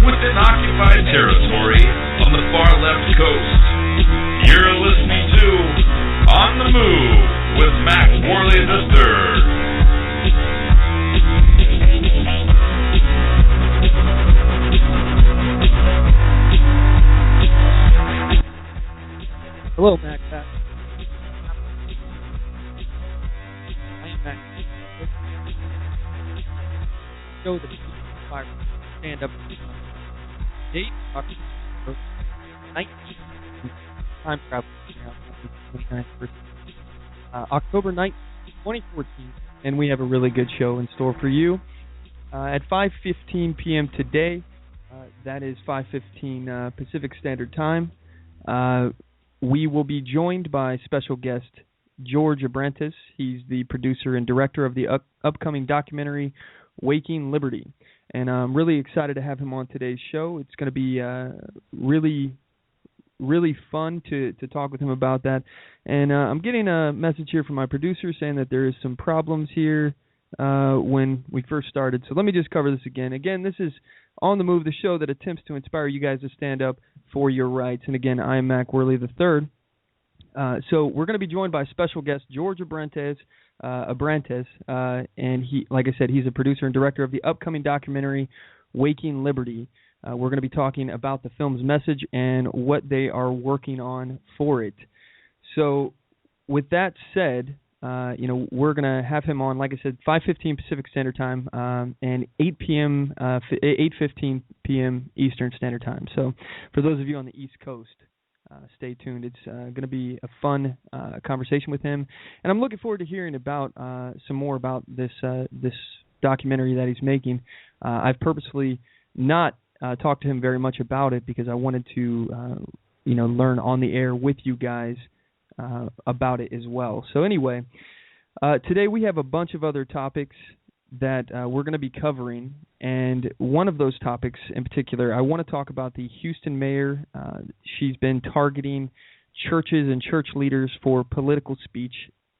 within occupied territory on the far left coast. You're listening to On the Move with Mack Worley III. Hello, Mack. I am Mack. Show the firearm. Stand up. Date October 19th. Time travel. October 9th, 2014, and we have a really good show in store for you. At 5:15 p.m. today, that is 5:15 Pacific Standard Time. We will be joined by special guest George Abrantes. He's the producer and director of the upcoming documentary Waking Liberty. And I'm really excited to have him on today's show. It's going to be really fun to talk with him about that. And I'm getting a message here from my producer saying that there is some problems here when we first started. So let me just cover this again. Again, this is On the Move, the show that attempts to inspire you guys to stand up for your rights. And again, I am Mack Worley III. So we're going to be joined by special guest George Abrantes, and he, like I said, he's a producer and director of the upcoming documentary Waking Liberty. We're going to be talking about the film's message and what they are working on for it. So with that said, we're going to have him on, like I said, 5:15 Pacific Standard Time and 8:15 p.m. Eastern Standard Time. So for those of you on the East Coast, stay tuned. It's going to be a fun conversation with him, and I'm looking forward to hearing about some more about this documentary that he's making. I've purposely not talked to him very much about it because I wanted to, learn on the air with you guys about it as well. So anyway, today we have a bunch of other topics that we're going to be covering, and one of those topics in particular, I want to talk about the Houston mayor. She's been targeting churches and church leaders for political speech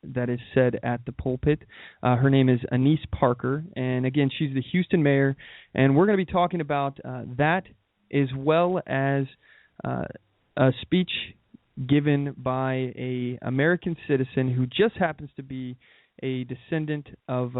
that is said at the pulpit. Her name is Anise Parker, and again, she's the Houston mayor, and we're going to be talking about that as well as a speech given by a American citizen who just happens to be a descendant of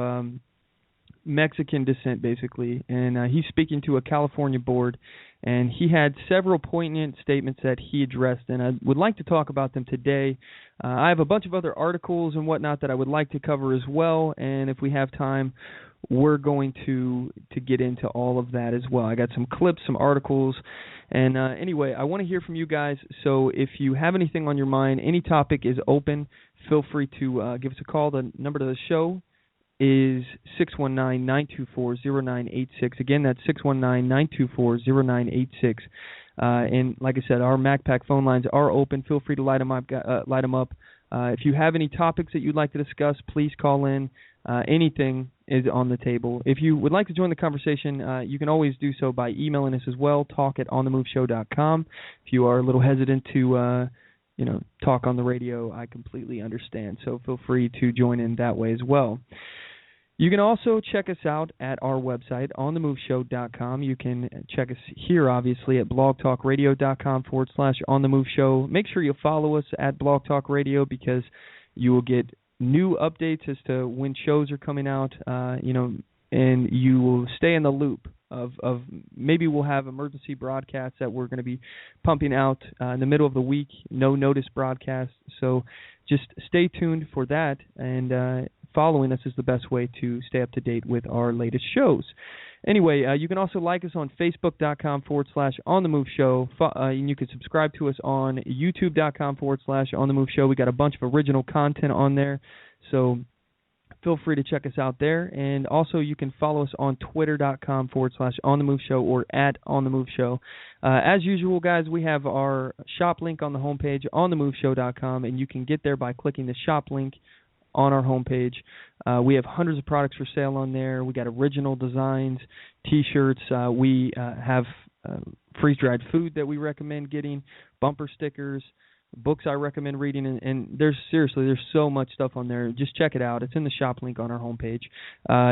Mexican descent, basically, and he's speaking to a California board, and he had several poignant statements that he addressed, and I would like to talk about them today. I have a bunch of other articles and whatnot that I would like to cover as well, and if we have time, we're going to get into all of that as well. I got some clips, some articles, and anyway, I want to hear from you guys, so if you have anything on your mind, any topic is open, feel free to give us a call. The number to the show is 619-924-0986. Again, that's 619-924-0986. And like I said, our MacPack phone lines are open. Feel free to light them up. If you have any topics that you'd like to discuss, please call in. Anything is on the table. If you would like to join the conversation, you can always do so by emailing us as well, talk@onthemoveshow.com. If you are a little hesitant to talk on the radio, I completely understand. So feel free to join in that way as well. You can also check us out at our website, onthemoveshow.com. You can check us here, obviously, at blogtalkradio.com/onthemoveshow. Make sure you follow us at Blog Talk Radio because you will get new updates as to when shows are coming out, and you will stay in the loop of maybe we'll have emergency broadcasts that we're going to be pumping out in the middle of the week, no notice broadcasts. So just stay tuned for that, and following us is the best way to stay up to date with our latest shows. Anyway, you can also like us on Facebook.com/OnTheMoveShow, and you can subscribe to us on YouTube.com/OnTheMoveShow. We got a bunch of original content on there, so feel free to check us out there. And also you can follow us on Twitter.com/OnTheMoveShow or at OnTheMoveShow. As usual, guys, we have our shop link on the homepage, OnTheMoveShow.com, and you can get there by clicking the shop link on our homepage. We have hundreds of products for sale on there. We got original designs, T-shirts. We have freeze-dried food that we recommend getting, bumper stickers. books I recommend reading, and there's so much stuff on there. Just check it out. It's in the shop link on our homepage.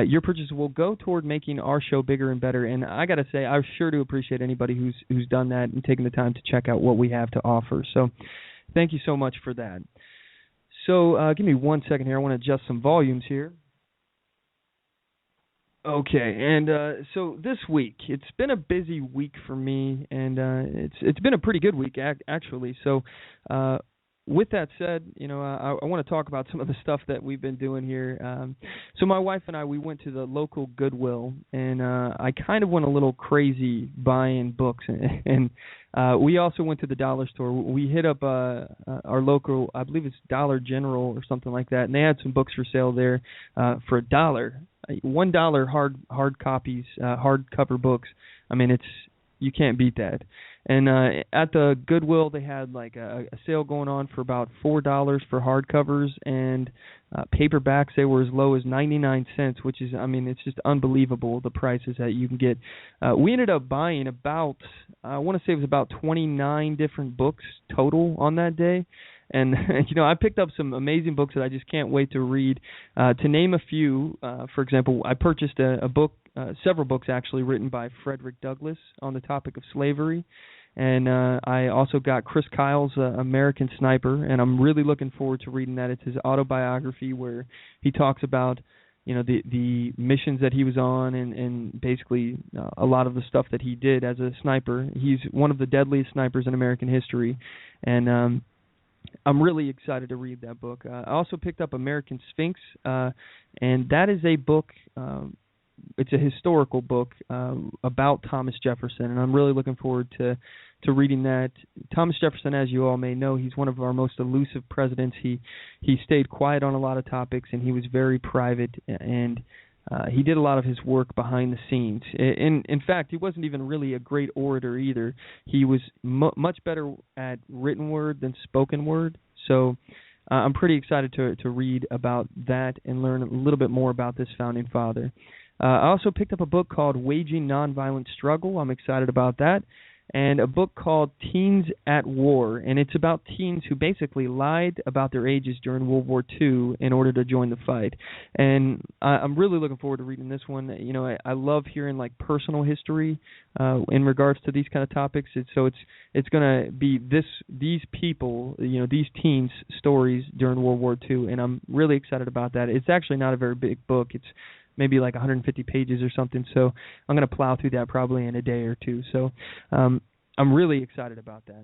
Your purchase will go toward making our show bigger and better, and I got to say, I sure do appreciate anybody who's done that and taken the time to check out what we have to offer. So thank you so much for that. So give me 1 second here. I want to adjust some volumes here. Okay, and so this week, it's been a busy week for me, and it's been a pretty good week, actually. So with that said, I want to talk about some of the stuff that we've been doing here. So my wife and I, we went to the local Goodwill, and I kind of went a little crazy buying books, and we also went to the dollar store. We hit up our local, I believe it's Dollar General or something like that, and they had some books for sale there for $1. $1 hard copies, hardcover books. I mean, you can't beat that. And at the Goodwill, they had like a sale going on for about $4 for hardcovers, and paperbacks, they were as low as 99 cents, which is, I mean, it's just unbelievable, the prices that you can get. We ended up buying about, I want to say it was about 29 different books total on that day. And, I picked up some amazing books that I just can't wait to read. To name a few, for example, I purchased a book, several books actually, written by Frederick Douglass on the topic of slavery. And I also got Chris Kyle's American Sniper, and I'm really looking forward to reading that. It's his autobiography where he talks about, the missions that he was on and basically a lot of the stuff that he did as a sniper. He's one of the deadliest snipers in American history, and I'm really excited to read that book. I also picked up American Sphinx, and that is a book, it's a historical book about Thomas Jefferson, and I'm really looking forward to reading that. Thomas Jefferson, as you all may know, he's one of our most elusive presidents. He stayed quiet on a lot of topics, and he was very private, and he did a lot of his work behind the scenes. In fact, he wasn't even really a great orator either. He was much better at written word than spoken word. So I'm pretty excited to read about that and learn a little bit more about this founding father. I also picked up a book called Waging Nonviolent Struggle. I'm excited about that. And a book called Teens at War, and it's about teens who basically lied about their ages during World War II in order to join the fight. And I'm really looking forward to reading this one. I love hearing like personal history in regards to these kind of topics. So it's going to be these people, these teens' stories during World War II, and I'm really excited about that. It's actually not a very big book. It's maybe like 150 pages or something, so I'm going to plow through that probably in a day or two. So I'm really excited about that.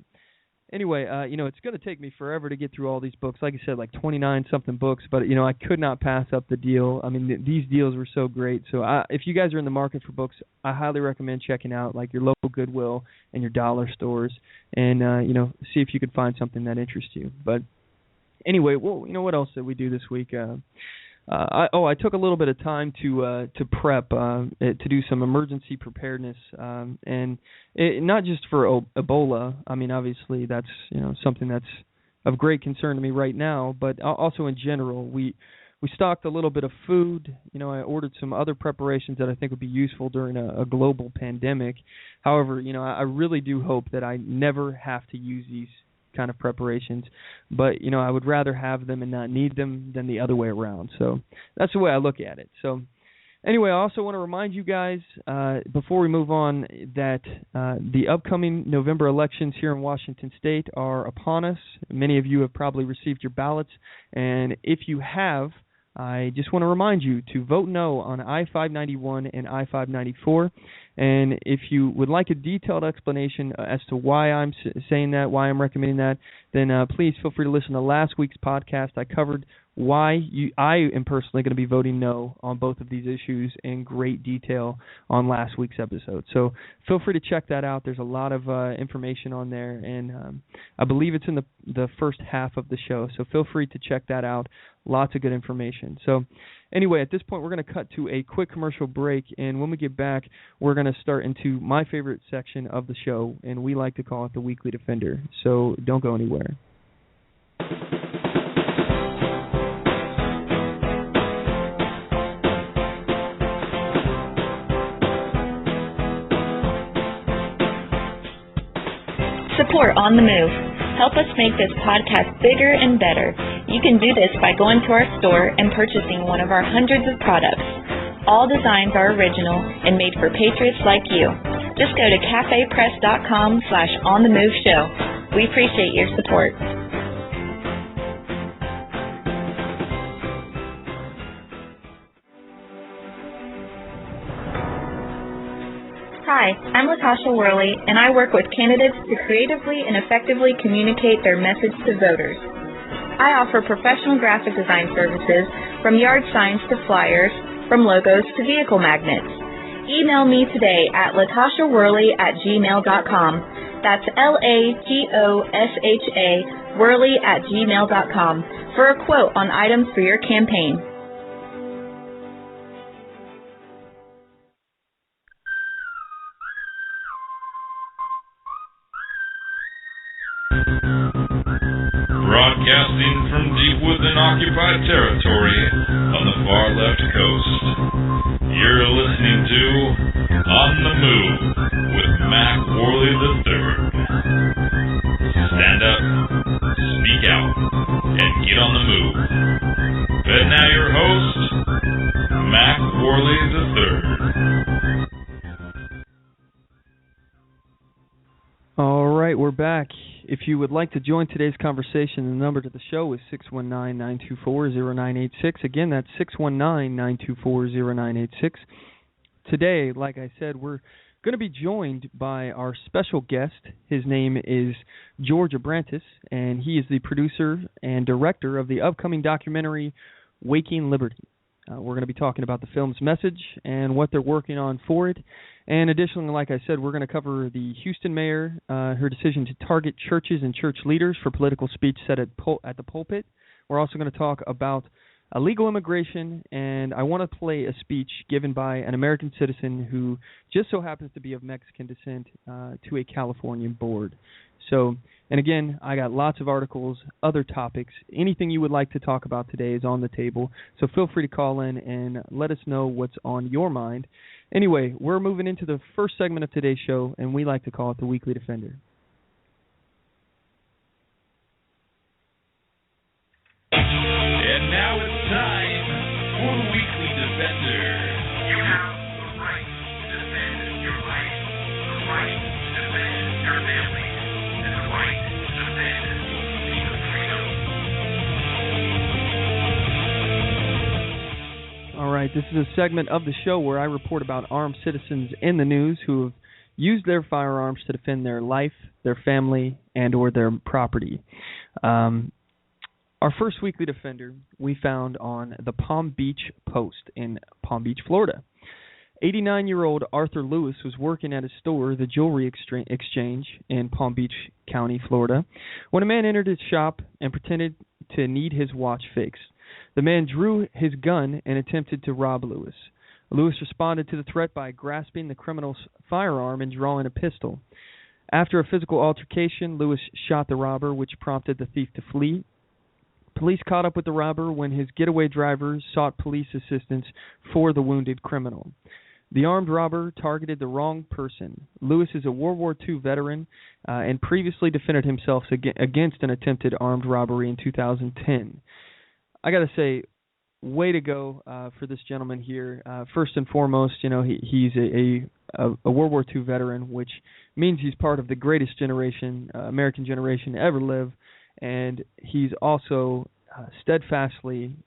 Anyway, it's going to take me forever to get through all these books. Like I said, like 29-something books, but, I could not pass up the deal. I mean, these deals were so great. So if you guys are in the market for books, I highly recommend checking out, like, your local Goodwill and your dollar stores and, see if you can find something that interests you. But anyway, well, what else did we do this week? I took a little bit of time to prep, to do some emergency preparedness, and not just for Ebola. I mean, obviously that's something that's of great concern to me right now, but also in general. We stocked a little bit of food. I ordered some other preparations that I think would be useful during a global pandemic. However, I really do hope that I never have to use these kind of preparations, but I would rather have them and not need them than the other way around. So that's the way I look at it. So anyway, I also want to remind you guys before we move on that the upcoming November elections here in Washington State are upon us. Many of you have probably received your ballots, and if you have, I just want to remind you to vote no on I-591 and I-594. And if you would like a detailed explanation as to why I'm saying that, why I'm recommending that, then please feel free to listen to last week's podcast. I covered why I am personally going to be voting no on both of these issues in great detail on last week's episode. So feel free to check that out. There's a lot of information on there, and I believe it's in the first half of the show. So feel free to check that out. Lots of good information. So anyway, at this point, we're going to cut to a quick commercial break, and when we get back, we're going to start into my favorite section of the show, and we like to call it the Weekly Defender. So don't go anywhere. Support On the Move. Help us make this podcast bigger and better. You can do this by going to our store and purchasing one of our hundreds of products. All designs are original and made for patriots like you. Just go to cafepress.com/onthemoveshow. We appreciate your support. Hi, I'm Latasha Worley, and I work with candidates to creatively and effectively communicate their message to voters. I offer professional graphic design services, from yard signs to flyers, from logos to vehicle magnets. Email me today at latashaworley@gmail.com. That's LATOSHA Worley@gmail.com for a quote on items for your campaign. Broadcasting from deep within occupied territory on the far left coast. You're listening to On the Move with Mack Worley III. Stand up, speak out, and get on the move. And now your host, Mack Worley III. All right, we're back. If you would like to join today's conversation, the number to the show is 619-924-0986. Again, that's 619-924-0986. Today, like I said, we're going to be joined by our special guest. His name is George Abrantes, and he is the producer and director of the upcoming documentary Waking Liberty. We're going to be talking about the film's message and what they're working on for it. And additionally, like I said, we're going to cover the Houston mayor, her decision to target churches and church leaders for political speech set at the pulpit. We're also going to talk about illegal immigration, and I want to play a speech given by an American citizen who just so happens to be of Mexican descent to a Californian board. So, and again, I got lots of articles, other topics. Anything you would like to talk about today is on the table. So feel free to call in and let us know what's on your mind. Anyway, we're moving into the first segment of today's show, and we like to call it the Weekly Defender. And now it's time for the Weekly Defender. You have the right to defend your life, the right to defend your family, and the right to defend your freedom. All right, this is a segment of the show where I report about armed citizens in the news who have used their firearms to defend their life, their family, and or their property. Our first Weekly Defender we found on the Palm Beach Post in Palm Beach, Florida. 89-year-old Arthur Lewis was working at his store, the Jewelry Exchange in Palm Beach County, Florida, when a man entered his shop and pretended to need his watch fixed. The man drew his gun and attempted to rob Lewis. Lewis responded to the threat by grasping the criminal's firearm and drawing a pistol. After a physical altercation, Lewis shot the robber, which prompted the thief to flee. Police caught up with the robber when his getaway driver sought police assistance for the wounded criminal. The armed robber targeted the wrong person. Lewis is a World War II veteran and previously defended himself against an attempted armed robbery in 2010. I got to say, way to go for this gentleman here. First and foremost, you know, he's a World War II veteran, which means he's part of the greatest generation, American generation to ever live. And he's also steadfastly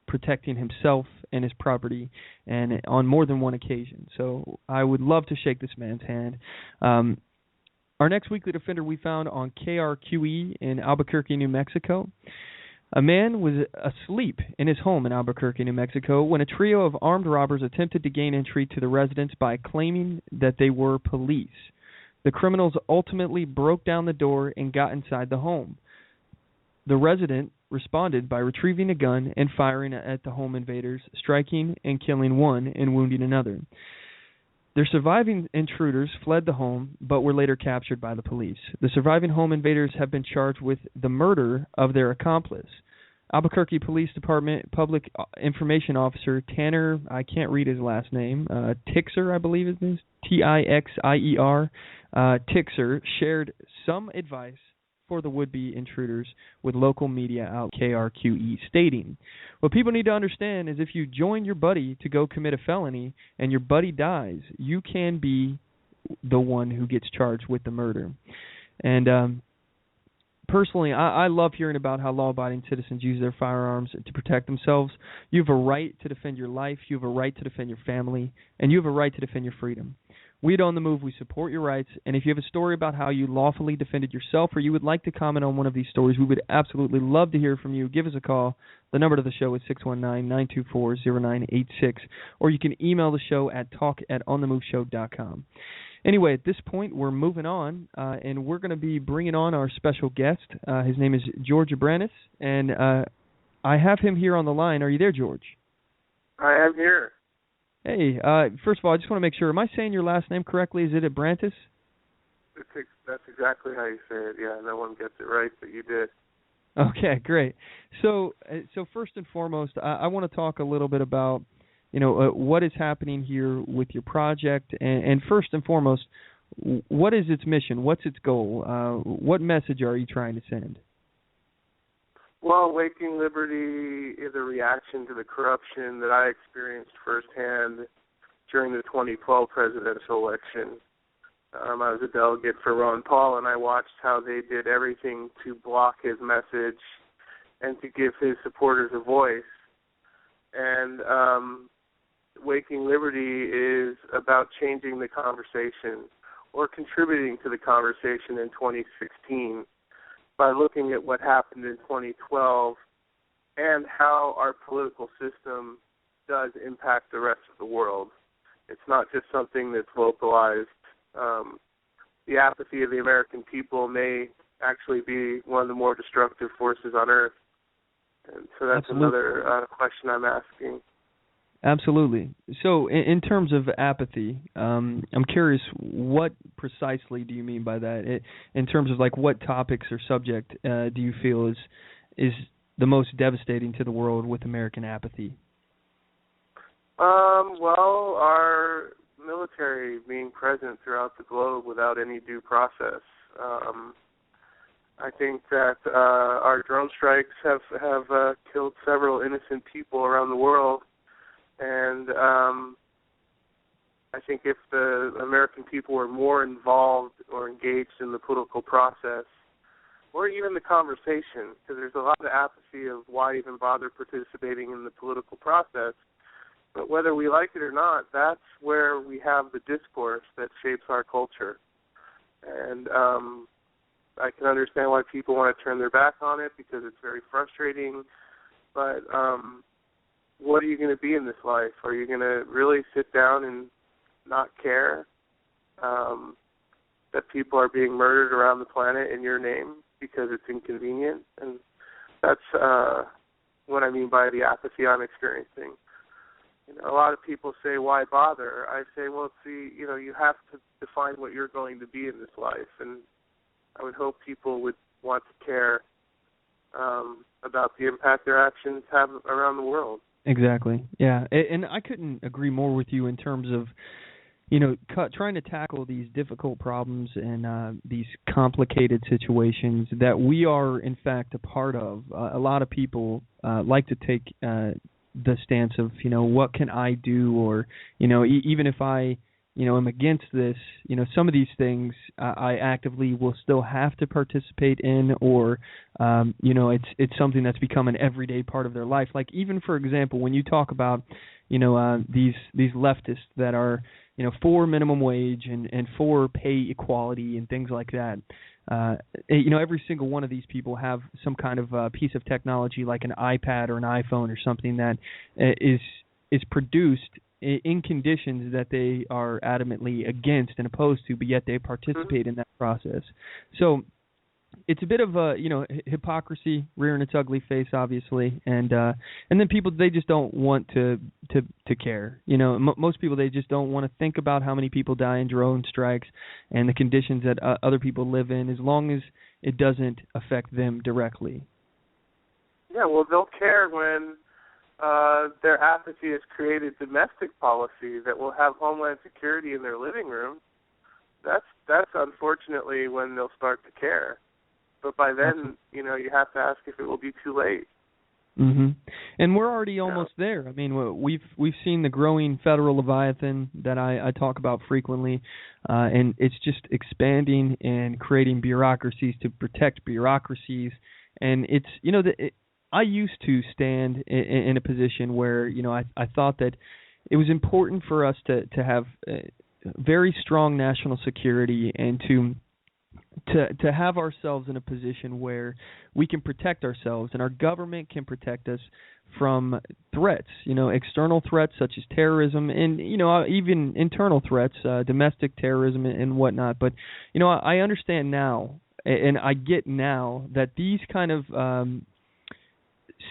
protecting himself and his property, and on more than one occasion. So I would love to shake this man's hand. Our next Weekly Defender we found on KRQE in Albuquerque, New Mexico. A man was asleep in his home in Albuquerque, New Mexico, when a trio of armed robbers attempted to gain entry to the residence by claiming that they were police. The criminals ultimately broke down the door and got inside the home. The resident responded by retrieving a gun and firing at the home invaders, striking and killing one and wounding another. Their surviving intruders fled the home, but were later captured by the police. The surviving home invaders have been charged with the murder of their accomplice. Albuquerque Police Department Public Information Officer Tanner, I can't read his last name, Tixer, I believe his name is, Tixier, Tixer, shared some advice for the would-be intruders with local media out KRQE stating, what people need to understand is if you join your buddy to go commit a felony and your buddy dies, you can be the one who gets charged with the murder. And personally, I love hearing about how law-abiding citizens use their firearms to protect themselves. You have a right to defend your life, you have a right to defend your family, and you have a right to defend your freedom. We at On The Move, we support your rights, and if you have a story about how you lawfully defended yourself or you would like to comment on one of these stories, we would absolutely love to hear from you. Give us a call. The number to the show is 619-924-0986, or you can email the show at talk@onthemoveshow.com. Anyway, at this point, we're moving on, and we're going to be bringing on our special guest. His name is George Abranis, and I have him here on the line. Are you there, George? I am here. Hey, first of all, I just want to make sure, am I saying your last name correctly? Is it Abrantes? That's exactly how you say it. Yeah, no one gets it right, but you did. Okay, great. So first and foremost, I want to talk a little bit about, what is happening here with your project, and first and foremost, what is its mission? What's its goal? What message are you trying to send? Well, Waking Liberty is a reaction to the corruption that I experienced firsthand during the 2012 presidential election. I was a delegate for Ron Paul, and I watched how they did everything to block his message and to give his supporters a voice. And Waking Liberty is about changing the conversation or contributing to the conversation in 2016. By looking at what happened in 2012 and how our political system does impact the rest of the world. It's not just something that's localized. The apathy of the American people may actually be one of the more destructive forces on earth. And so that's another question I'm asking. Absolutely. So in terms of apathy, I'm curious, what precisely do you mean by that? In terms of what topics or subject do you feel is the most devastating to the world with American apathy? Well, our military being present throughout the globe without any due process. I think that our drone strikes have killed several innocent people around the world. And I think if the American people were more involved or engaged in the political process, or even the conversation, because there's a lot of apathy of why even bother participating in the political process, but whether we like it or not, that's where we have the discourse that shapes our culture. And I can understand why people want to turn their back on it because it's very frustrating, but what are you going to be in this life? Are you going to really sit down and not care that people are being murdered around the planet in your name because it's inconvenient? And that's what I mean by the apathy I'm experiencing. A lot of people say, why bother? I say, well, see, you have to define what you're going to be in this life. And I would hope people would want to care about the impact their actions have around the world. Exactly. Yeah, and I couldn't agree more with you in terms of, trying to tackle these difficult problems and these complicated situations that we are, in fact, a part of. A lot of people like to take the stance of, what can I do? Or, even if I, am against this, some of these things I actively will still have to participate in, or, it's something that's become an everyday part of their life. Like even, for example, when you talk about, these leftists that are, for minimum wage and for pay equality and things like that, every single one of these people have some kind of piece of technology like an iPad or an iPhone or something that is produced in conditions that they are adamantly against and opposed to, but yet they participate in that process. So it's a bit of a hypocrisy rearing its ugly face, obviously, and then people, they just don't want to care. Most people, they just don't want to think about how many people die in drone strikes and the conditions that other people live in, as long as it doesn't affect them directly. Yeah, well, they'll care when their apathy has created domestic policy that will have Homeland Security in their living room. That's unfortunately when they'll start to care. But by then, you have to ask if it will be too late. Mm-hmm. And we're already almost there. I mean, we've seen the growing federal leviathan that I talk about frequently, and it's just expanding and creating bureaucracies to protect bureaucracies. And it's I used to stand in a position where I thought that it was important for us to have very strong national security and to have ourselves in a position where we can protect ourselves and our government can protect us from threats, external threats such as terrorism and, even internal threats, domestic terrorism and whatnot. But, I understand now and I get now that these kind of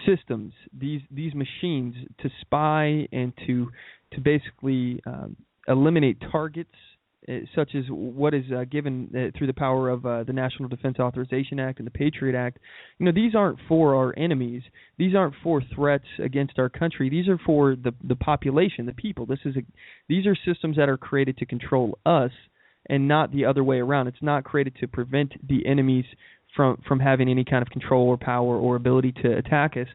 systems, these machines to spy and to basically eliminate targets, such as what is given through the power of the National Defense Authorization Act and the Patriot Act. These aren't for our enemies. These aren't for threats against our country. These are for the population, the people. These are systems that are created to control us and not the other way around. It's not created to prevent the enemies from having any kind of control or power or ability to attack us.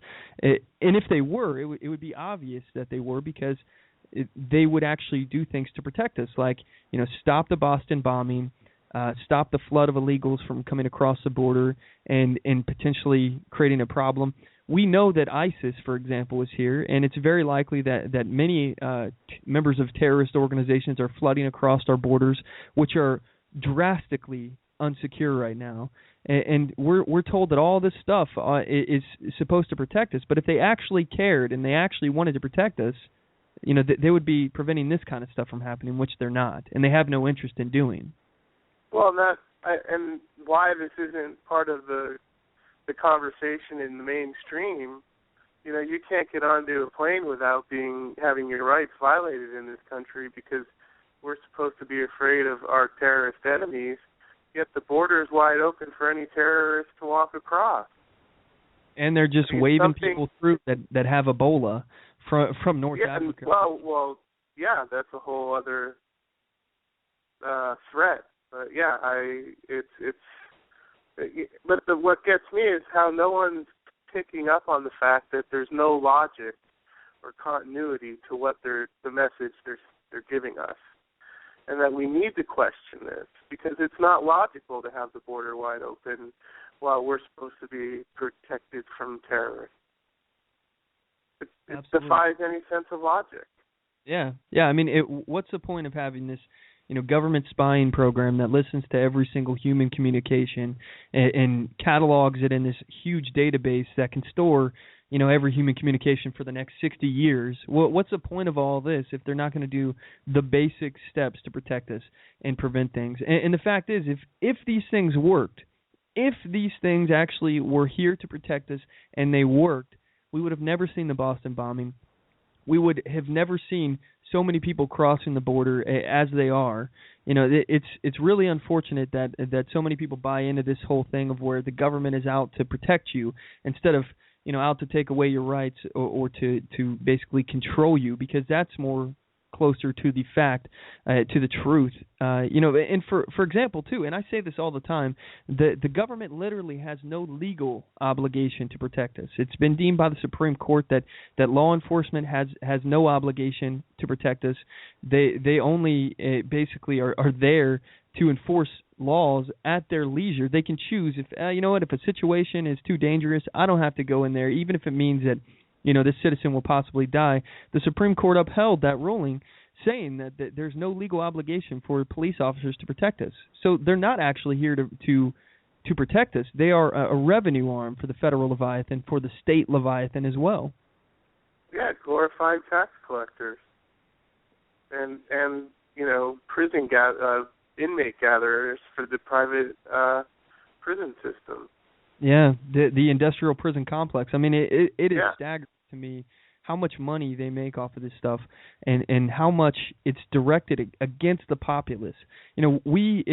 And if they were, it would be obvious that they were, because they would actually do things to protect us, like stop the Boston bombing, stop the flood of illegals from coming across the border and potentially creating a problem. We know that ISIS, for example, is here, and it's very likely that many members of terrorist organizations are flooding across our borders, which are drastically unsecure right now. And we're told that all this stuff is supposed to protect us, but if they actually cared and they actually wanted to protect us, they would be preventing this kind of stuff from happening, which they're not, and they have no interest in doing. Well, and why this isn't part of the conversation in the mainstream, you can't get onto a plane without having your rights violated in this country, because we're supposed to be afraid of our terrorist enemies, yet the border is wide open for any terrorist to walk across. And they're just waving people through that have Ebola from North Africa. Well, yeah, that's a whole other threat. But yeah, what gets me is how no one's picking up on the fact that there's no logic or continuity to what the message they're giving us, and that we need to question this, because it's not logical to have the border wide open while we're supposed to be protected from terrorists. It defies any sense of logic. Yeah. I mean, what's the point of having this, government spying program that listens to every single human communication and catalogs it in this huge database that can store, every human communication for the next 60 years? What's the point of all this if they're not going to do the basic steps to protect us and prevent things? And the fact is, if these things worked, if these things actually were here to protect us and they worked, we would have never seen the Boston bombing. We would have never seen so many people crossing the border as they are. It's really unfortunate that so many people buy into this whole thing of where the government is out to protect you instead of out to take away your rights or to basically control you, because that's more closer to the fact, to the truth. And for example, too, and I say this all the time, the government literally has no legal obligation to protect us. It's been deemed by the Supreme Court that law enforcement has no obligation to protect us. They only basically are there to enforce laws at their leisure. They can choose if if a situation is too dangerous, I don't have to go in there, even if it means that this citizen will possibly die. The Supreme Court upheld that ruling, saying that there's no legal obligation for police officers to protect us. So they're not actually here to protect us. They are a revenue arm for the federal Leviathan, for the state Leviathan as well. Yeah, glorified tax collectors. And prison inmate gatherers for the private prison system. Yeah, the industrial prison complex. I mean, it is staggering to me how much money they make off of this stuff, and how much it's directed against the populace. We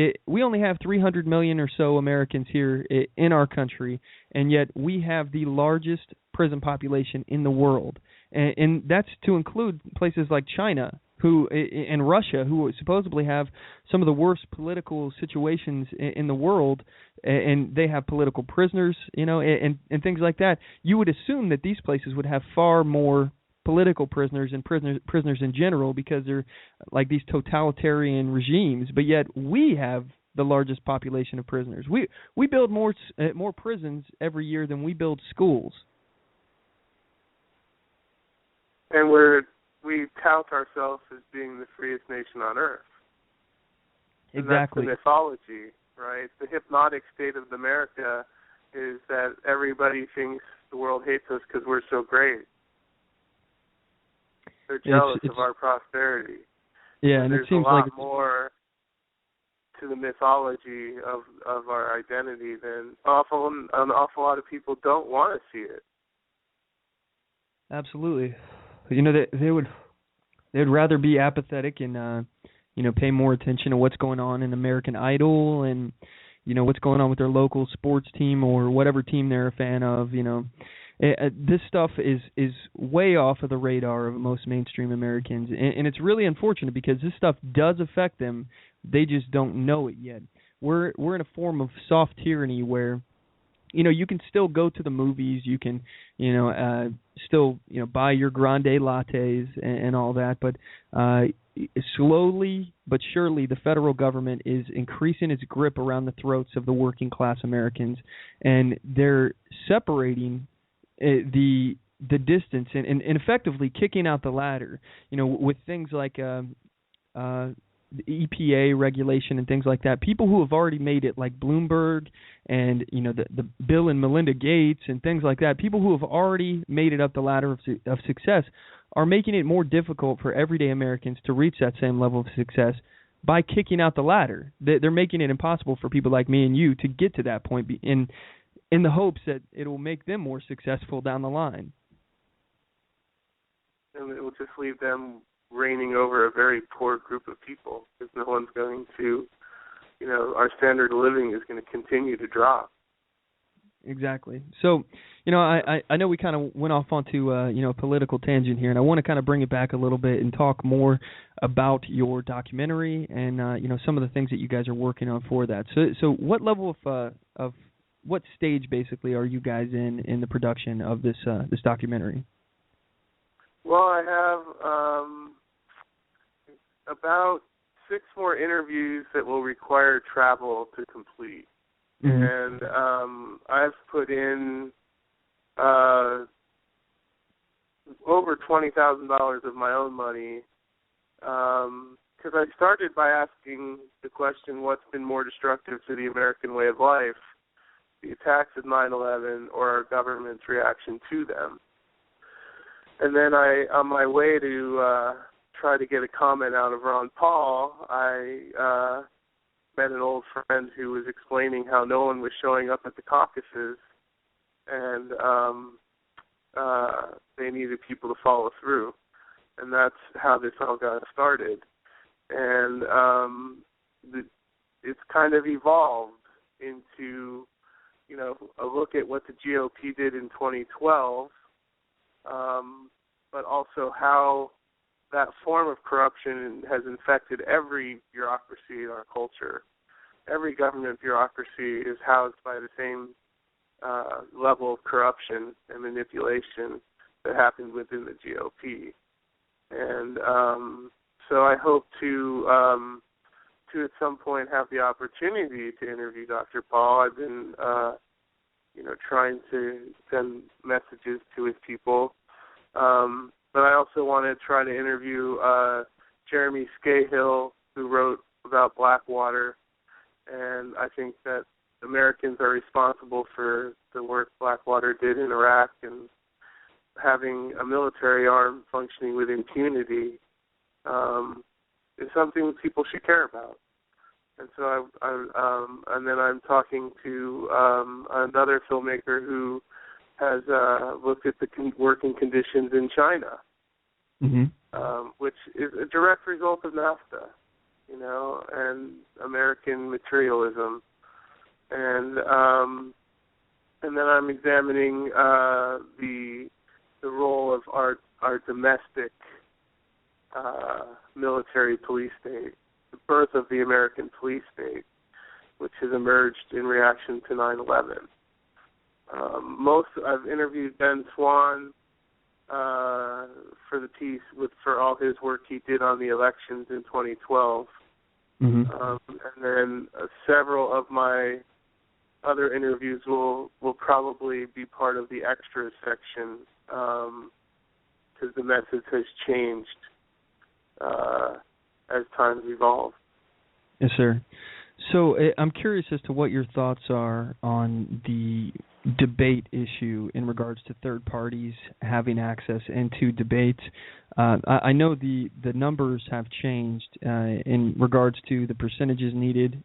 only have 300 million or so Americans here in our country, and yet we have the largest prison population in the world, and that's to include places like China, who in Russia, who supposedly have some of the worst political situations in the world, and they have political prisoners, and things like that. You would assume that these places would have far more political prisoners and prisoners in general, because they're like these totalitarian regimes. But yet we have the largest population of prisoners. We build more prisons every year than we build schools. And we tout ourselves as being the freest nation on earth. Exactly. And that's the mythology, right? The hypnotic state of America is that everybody thinks the world hates us because we're so great. They're jealous of our prosperity. Yeah, and there's it seems a lot like more to the mythology of our identity than an awful lot of people don't want to see it. Absolutely. They'd rather be apathetic and pay more attention to what's going on in American Idol and what's going on with their local sports team or whatever team they're a fan of. This stuff is way off of the radar of most mainstream Americans, and it's really unfortunate because this stuff does affect them. They just don't know it yet. We're in a form of soft tyranny where you can still go to the movies, you can still buy your grande lattes and all that, but slowly but surely the federal government is increasing its grip around the throats of the working class Americans, and they're separating the distance and effectively kicking out the ladder, with things like the EPA regulation and things like that. People who have already made it, like Bloomberg and the Bill and Melinda Gates and things like that, people who have already made it up the ladder of success are making it more difficult for everyday Americans to reach that same level of success by kicking out the ladder. They're making it impossible for people like me and you to get to that point in the hopes that it will make them more successful down the line. And it will just leave them reigning over a very poor group of people, because no one's going to, our standard of living is going to continue to drop. Exactly. So, I know we kind of went off onto a political tangent here, and I want to kind of bring it back a little bit and talk more about your documentary and some of the things that you guys are working on for that. So what level of what stage basically are you guys in the production of this documentary? Well, I have about 6 more interviews that will require travel to complete. Mm-hmm. And I've put in over $20,000 of my own money, because I started by asking the question, what's been more destructive to the American way of life, the attacks of 9/11 or our government's reaction to them? And then on my way to try to get a comment out of Ron Paul, I met an old friend who was explaining how no one was showing up at the caucuses, and they needed people to follow through. And that's how this all got started. And it's kind of evolved into, a look at what the GOP did in 2012, but also how that form of corruption has infected every bureaucracy in our culture. Every government bureaucracy is housed by the same level of corruption and manipulation that happened within the GOP. And so I hope to at some point have the opportunity to interview Dr. Paul. I've been trying to send messages to his people. But I also want to try to interview Jeremy Scahill, who wrote about Blackwater, and I think that Americans are responsible for the work Blackwater did in Iraq, and having a military arm functioning with impunity is something people should care about. And so and then I'm talking to another filmmaker who has looked at the working conditions in China, mm-hmm. Which is a direct result of NAFTA, and American materialism. And then I'm examining the role of our domestic military police state, the birth of the American police state, which has emerged in reaction to 9/11. I've interviewed Ben Swan for the piece for all his work he did on the elections in 2012, and then several of my other interviews will probably be part of the extras section because the message has changed as times evolve. Yes, sir. So I'm curious as to what your thoughts are on the debate issue in regards to third parties having access into debates. I know the numbers have changed in regards to the percentages needed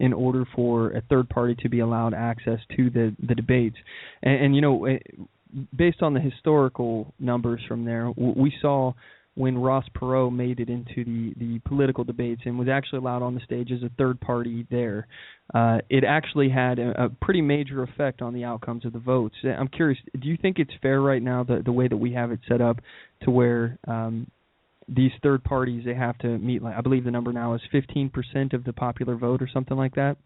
in order for a third party to be allowed access to the debates. And you know, based on the historical numbers from there, we saw when Ross Perot made it into the political debates and was actually allowed on the stage as a third party there, it actually had a pretty major effect on the outcomes of the votes. I'm curious, do you think it's fair right now, the way that we have it set up, to where these third parties, they have to meet, like, I believe the number now is 15% of the popular vote or something like that?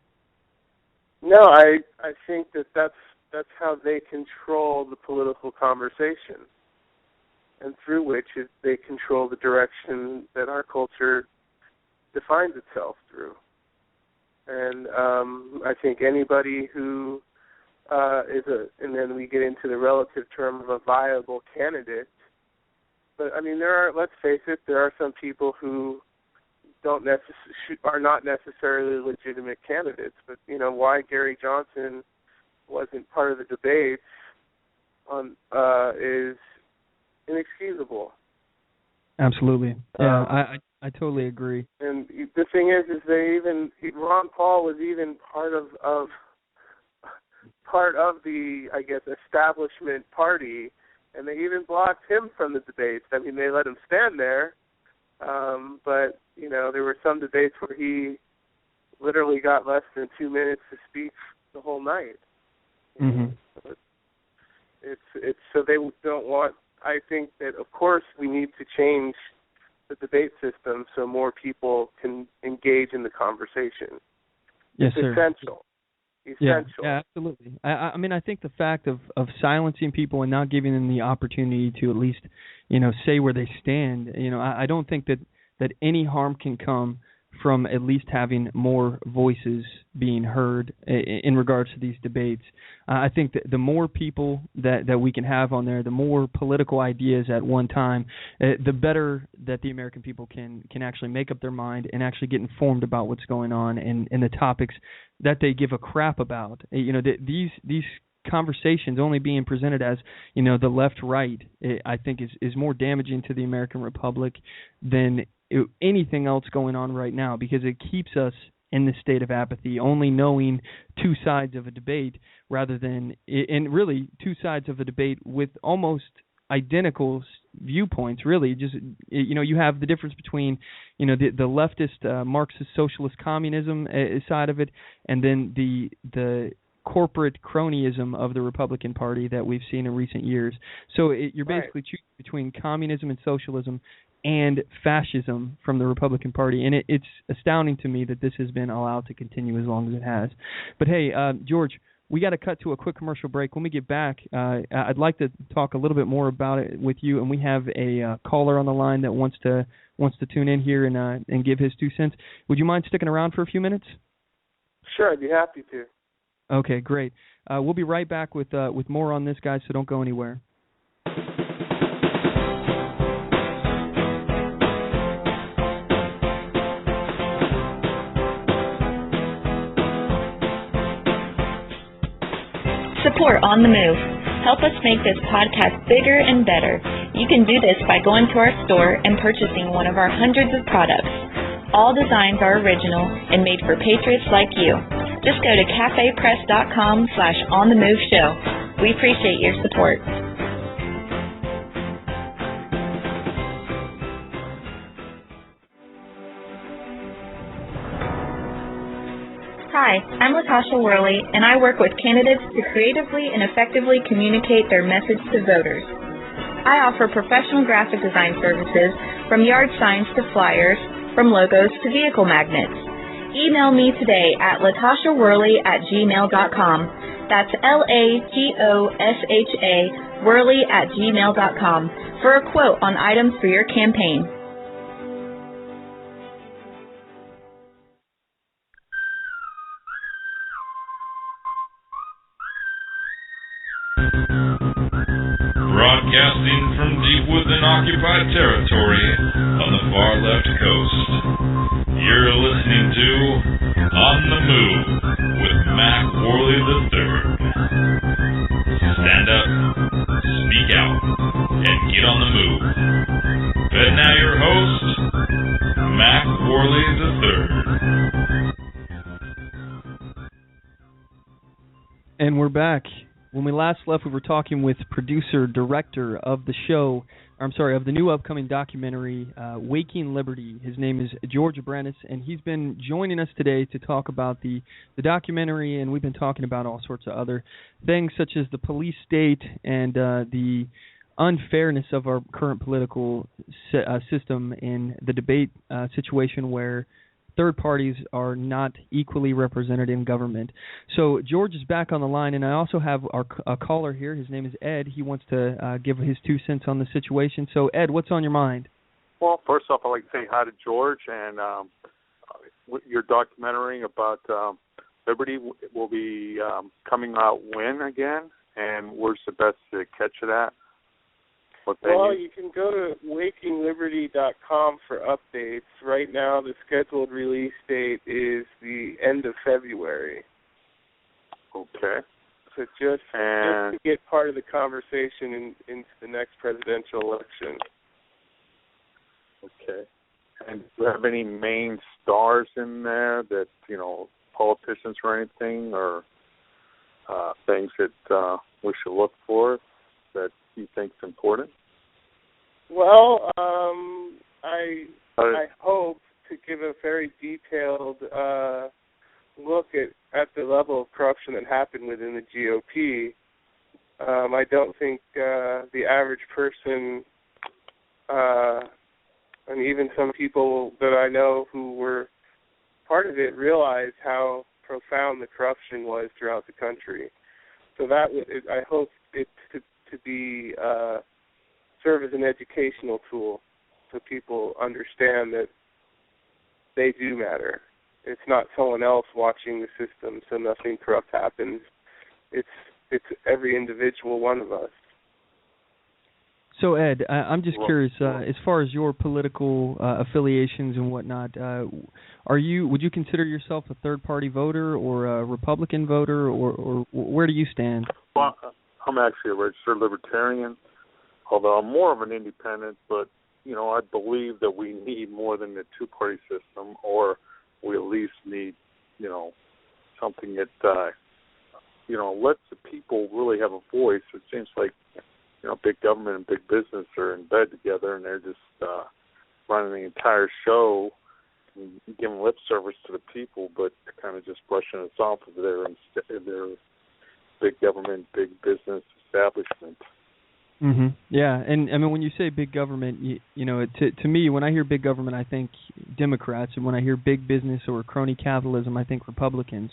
No, I think that's how they control the political conversation, and through which they control the direction that our culture defines itself through. And I think anybody who and then we get into the relative term of a viable candidate. But I mean, let's face it, there are some people who are not necessarily legitimate candidates. But you know, why Gary Johnson wasn't part of the debates is inexcusable. Absolutely. Yeah, I totally agree. And the thing is Ron Paul was even part of the, I guess, establishment party, and they even blocked him from the debates. I mean, they let him stand there, but you know, there were some debates where he literally got less than 2 minutes to speak the whole night. So it's so they don't want. I think that, of course, we need to change the debate system so more people can engage in the conversation. Yes, it's sir. Essential. Yeah, absolutely. I mean, I think the fact of silencing people and not giving them the opportunity to at least, you know, say where they stand, you know, I don't think that any harm can come from at least having more voices being heard in regards to these debates. I think that the more people that we can have on there, the more political ideas at one time, the better that the American people can actually make up their mind and actually get informed about what's going on and the topics that they give a crap about. You know, these conversations only being presented as, you know, the left-right, I think is more damaging to the American Republic than anything else going on right now, because it keeps us in this state of apathy, only knowing two sides of a debate rather than, and really two sides of a debate with almost identical viewpoints. Really, just, you know, you have the difference between, you know, the leftist Marxist socialist communism side of it, and then the corporate cronyism of the Republican Party that we've seen in recent years. So you're basically choosing between communism and socialism and fascism from the Republican Party, and it's astounding to me that this has been allowed to continue as long as it has. But hey, George, we got to cut to a quick commercial break. When we get back, I'd like to talk a little bit more about it with you, and we have a caller on the line that wants to tune in here and give his 2 cents. Would you mind sticking around for a few minutes? Sure, I'd be happy to. Okay, great. We'll be right back with more on this, guys, so don't go anywhere. Support On The Move. Help us make this podcast bigger and better. You can do this by going to our store and purchasing one of our hundreds of products. All designs are original and made for patriots like you. Just go to cafepress.com/onthemoveshow. We appreciate your support. Hi, I'm Latasha Worley, and I work with candidates to creatively and effectively communicate their message to voters. I offer professional graphic design services from yard signs to flyers, from logos to vehicle magnets. Email me today at latashaworley@gmail.com. That's LAGOSHA Worley@gmail.com for a quote on items for your campaign. Broadcasting from deep within occupied territory on the far left coast. You're listening to On the Move with Mack Worley III. Stand up, speak out, and get on the move. And now your host, Mack Worley III. And we're back. When we last left, we were talking with producer, director of the show, of the new upcoming documentary, Waking Liberty. His name is George Abrenis, and he's been joining us today to talk about the documentary, and we've been talking about all sorts of other things, such as the police state and the unfairness of our current political system and the debate situation where third parties are not equally represented in government. So George is back on the line, and I also have a caller here. His name is Ed. He wants to give his 2 cents on the situation. So, Ed, what's on your mind? Well, first off, I'd like to say hi to George, and your documentary about Liberty will be coming out when again, and where's the best to catch it at? Well, you can go to wakingliberty.com for updates. Right now, the scheduled release date is the end of February. Okay. So just to get part of the conversation into the next presidential election. Okay. And do you have any main stars in there that, politicians or anything, or things that we should look for that you think is important? Well, I hope to give a very detailed look at the level of corruption that happened within the GOP. I don't think the average person, and even some people that I know who were part of it, realized how profound the corruption was throughout the country. So I hope it to be serve as an educational tool so people understand that they do matter. It's not someone else watching the system so nothing corrupt happens. It's every individual one of us. So, Ed, I'm just curious, as far as your political affiliations and whatnot, would you consider yourself a third-party voter or a Republican voter, or where do you stand? Well, I'm actually a registered Libertarian, although I'm more of an independent, but, I believe that we need more than the two-party system, or we at least need, something that, lets the people really have a voice. It seems like, big government and big business are in bed together, and they're just running the entire show and giving lip service to the people, but kind of just brushing us off of their big government, big business establishment. Mm-hmm. Yeah, and I mean, when you say big government, to me, when I hear big government, I think Democrats, and when I hear big business or crony capitalism, I think Republicans.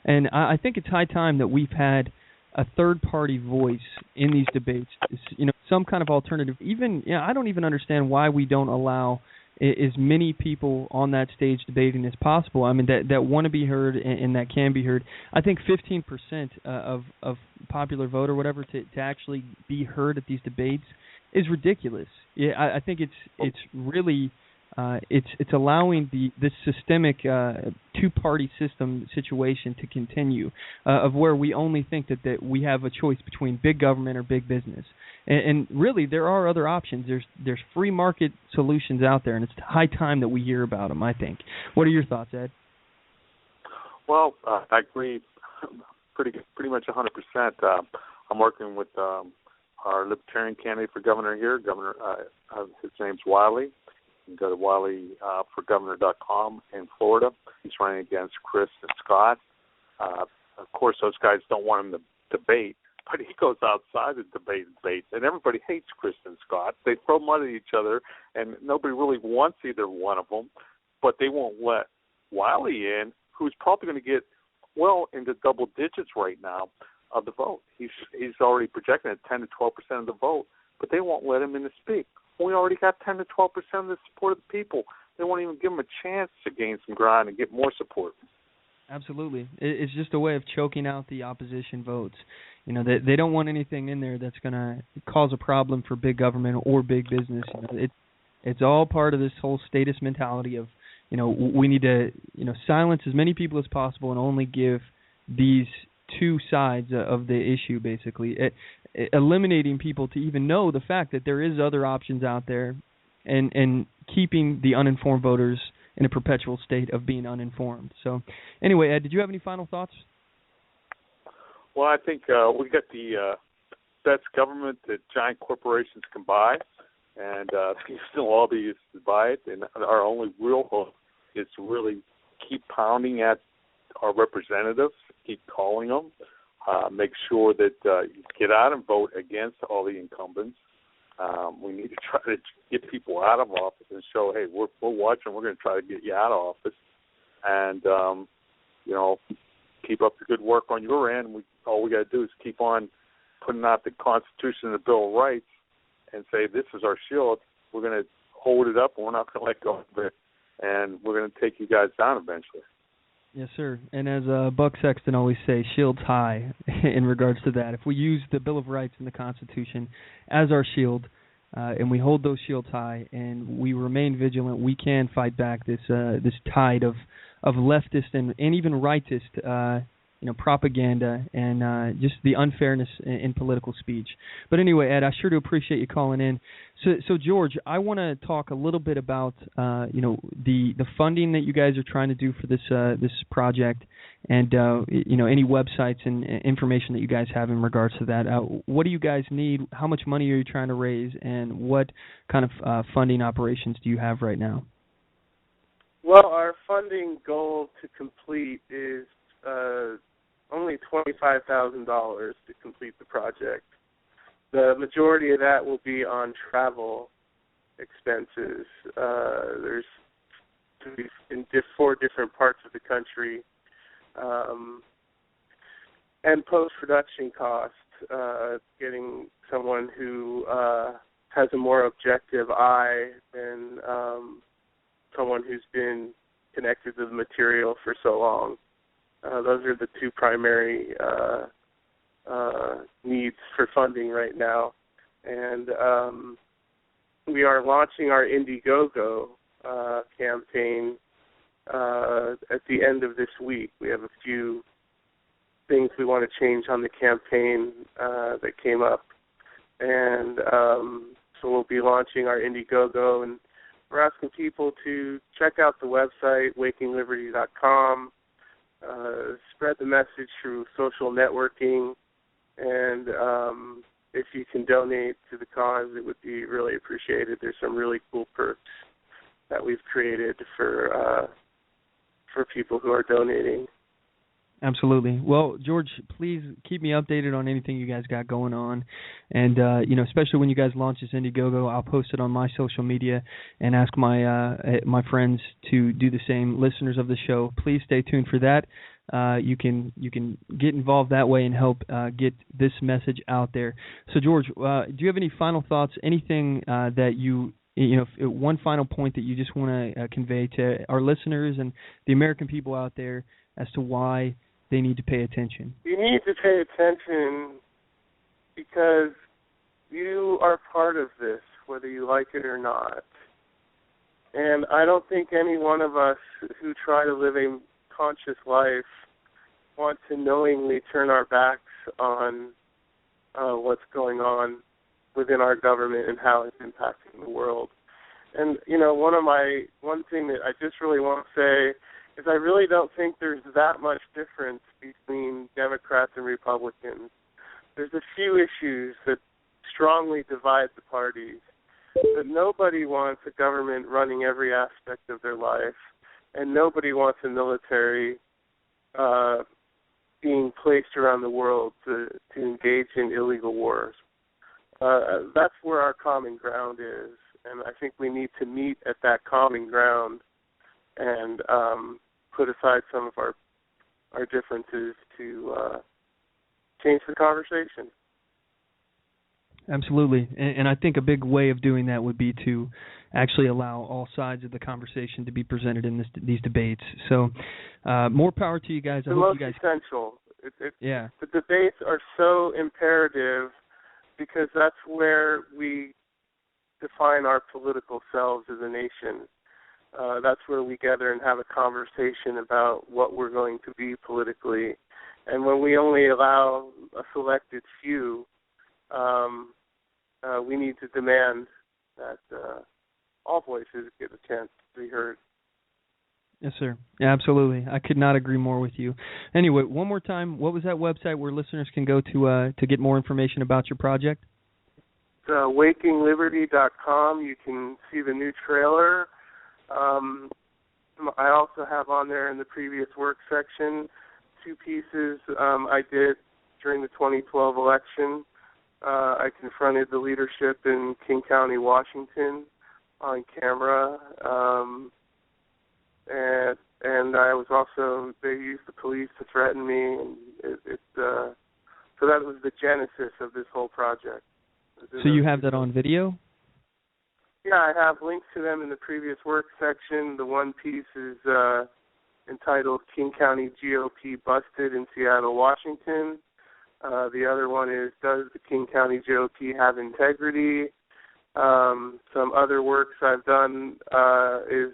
And I think it's high time that we've had a third-party voice in these debates, some kind of alternative. I don't even understand why we don't allow as many people on that stage debating as possible. I mean, that want to be heard and that can be heard. I think 15% of popular vote or whatever to actually be heard at these debates is ridiculous. Yeah, I think it's really it's allowing this systemic two-party system situation to continue, of where we only think that we have a choice between big government or big business. And really, there are other options. There's free market solutions out there, and it's high time that we hear about them, I think. What are your thoughts, Ed? Well, I agree pretty much 100%. I'm working with our Libertarian candidate for governor here. His name's Worley. You can go to WorleyForGovernor.com in Florida. He's running against Chris and Scott. Of course, those guys don't want him to debate. But he goes outside and debates, and everybody hates Kristen Scott. They throw mud at each other, and nobody really wants either one of them. But they won't let Worley in, who's probably going to get well into double digits right now of the vote. He's already projecting at 10 to 12% of the vote, but they won't let him in to speak. We already got 10 to 12% of the support of the people. They won't even give him a chance to gain some ground and get more support. Absolutely. It's just a way of choking out the opposition votes. You know, they don't want anything in there that's going to cause a problem for big government or big business. You know, it's all part of this whole statist mentality of, you know, we need to, you know, silence as many people as possible and only give these two sides of the issue, basically. Eliminating people to even know the fact that there is other options out there, and keeping the uninformed voters in a perpetual state of being uninformed. So, anyway, Ed, did you have any final thoughts? Well, I think we got the best government that giant corporations can buy, and still lobbyists to buy it. And our only real hope is to really keep pounding at our representatives, keep calling them, make sure that you get out and vote against all the incumbents. We need to try to get people out of office and show, hey, we're watching. We're going to try to get you out of office, and you know, keep up the good work on your end. All we got to do is keep on putting out the Constitution and the Bill of Rights, and say this is our shield. We're going to hold it up, and we're not going to let go of it, and we're going to take you guys down eventually. Yes, sir. And as Buck Sexton always say, shields high in regards to that. If we use the Bill of Rights and the Constitution as our shield, and we hold those shields high, and we remain vigilant, we can fight back this tide of leftist and even rightist propaganda and just the unfairness in political speech. But anyway, Ed, I sure do appreciate you calling in. So George, I want to talk a little bit about the funding that you guys are trying to do for this project, and any websites and information that you guys have in regards to that. What do you guys need? How much money are you trying to raise, and what kind of funding operations do you have right now? Well, our funding goal to complete is only $25,000 to complete the project. The majority of that will be on travel expenses. There's in 4 different parts of the country, and post-production costs, getting someone who has a more objective eye than someone who's been connected to the material for so long. Those are the 2 primary needs for funding right now. And we are launching our Indiegogo campaign at the end of this week. We have a few things we want to change on the campaign that came up. And so we'll be launching our Indiegogo, and we're asking people to check out the website, wakingliberty.com, spread the message through social networking, and if you can donate to the cause, it would be really appreciated. There's some really cool perks that we've created for people who are donating. Absolutely. Well, George, please keep me updated on anything you guys got going on. And, especially when you guys launch this Indiegogo, I'll post it on my social media and ask my friends to do the same. Listeners of the show, please stay tuned for that. You can get involved that way and help get this message out there. So, George, do you have any final thoughts, anything that one final point that you just want to convey to our listeners and the American people out there as to why they need to pay attention? You need to pay attention because you are part of this, whether you like it or not. And I don't think any one of us who try to live a conscious life want to knowingly turn our backs on what's going on within our government and how it's impacting the world. And, one thing that I just really want to say is I really don't think there's that much difference between Democrats and Republicans. There's a few issues that strongly divide the parties, but nobody wants a government running every aspect of their life, and nobody wants a military being placed around the world to engage in illegal wars. That's where our common ground is, and I think we need to meet at that common ground and put aside some of our differences to change the conversation. Absolutely, and I think a big way of doing that would be to actually allow all sides of the conversation to be presented in these debates. So, more power to you guys. The most essential. Yeah. The debates are so imperative because that's where we define our political selves as a nation. That's where we gather and have a conversation about what we're going to be politically. And when we only allow a selected few, we need to demand that all voices get a chance to be heard. Yes, sir. Yeah, absolutely. I could not agree more with you. Anyway, one more time, what was that website where listeners can go to get more information about your project? It's wakingliberty.com. You can see the new trailer. I also have on there in the previous work section 2 pieces I did during the 2012 election. I confronted the leadership in King County, Washington on camera. And I was also, they used the police to threaten me, and so that was the genesis of this whole project. So you have that on video? Yeah, I have links to them in the previous work section. The one piece is entitled King County GOP Busted in Seattle, Washington. The other one is Does the King County GOP Have Integrity? Some other works I've done is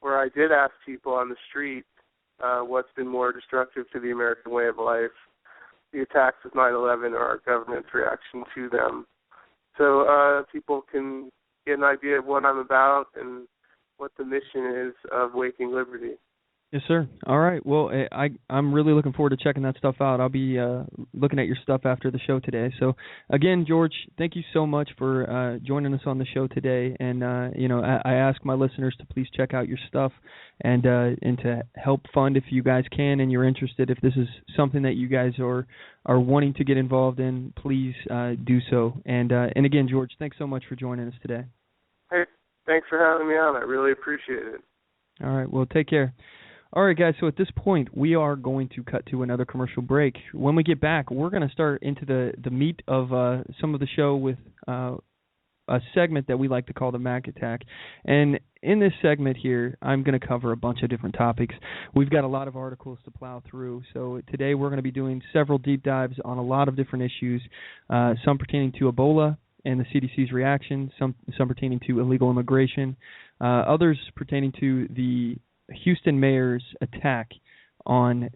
where I did ask people on the street what's been more destructive to the American way of life, the attacks of 9/11 or our government's reaction to them. So people can get an idea of what I'm about and what the mission is of Waking Liberty. Yes, sir. All right. Well, I'm really looking forward to checking that stuff out. I'll be looking at your stuff after the show today. So, again, George, thank you so much for joining us on the show today. And, I ask my listeners to please check out your stuff and to help fund if you guys can and you're interested. If this is something that you guys are wanting to get involved in, please do so. And again, George, thanks so much for joining us today. Hey, thanks for having me on. I really appreciate it. All right. Well, take care. All right, guys, so at this point, we are going to cut to another commercial break. When we get back, we're going to start into the meat of some of the show with a segment that we like to call the Mack Attack. And in this segment here, I'm going to cover a bunch of different topics. We've got a lot of articles to plow through. So today we're going to be doing several deep dives on a lot of different issues, some pertaining to Ebola and the CDC's reaction, some pertaining to illegal immigration, others pertaining to the Houston mayor's attack on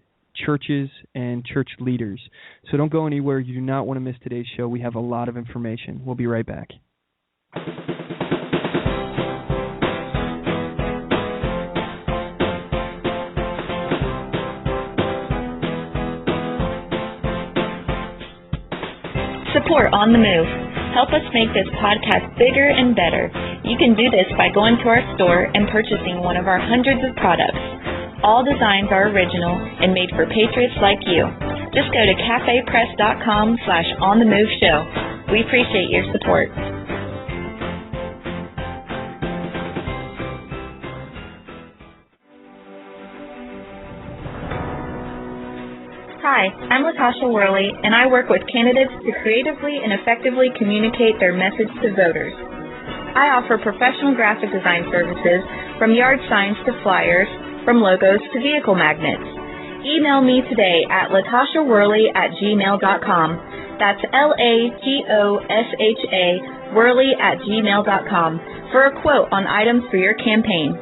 churches and church leaders. So don't go anywhere. You do not want to miss today's show. We have a lot of information. We'll be right back. Support On The Move. Help us make this podcast bigger and better. You can do this by going to our store and purchasing one of our hundreds of products. All designs are original and made for patriots like you. Just go to cafepress.com/onthemoveshow. We appreciate your support. Hi, I'm Latasha Worley, and I work with candidates to creatively and effectively communicate their message to voters. I offer professional graphic design services from yard signs to flyers, from logos to vehicle magnets. Email me today at latashaworley@gmail.com. That's LATOSHA Worley@gmail.com for a quote on items for your campaign.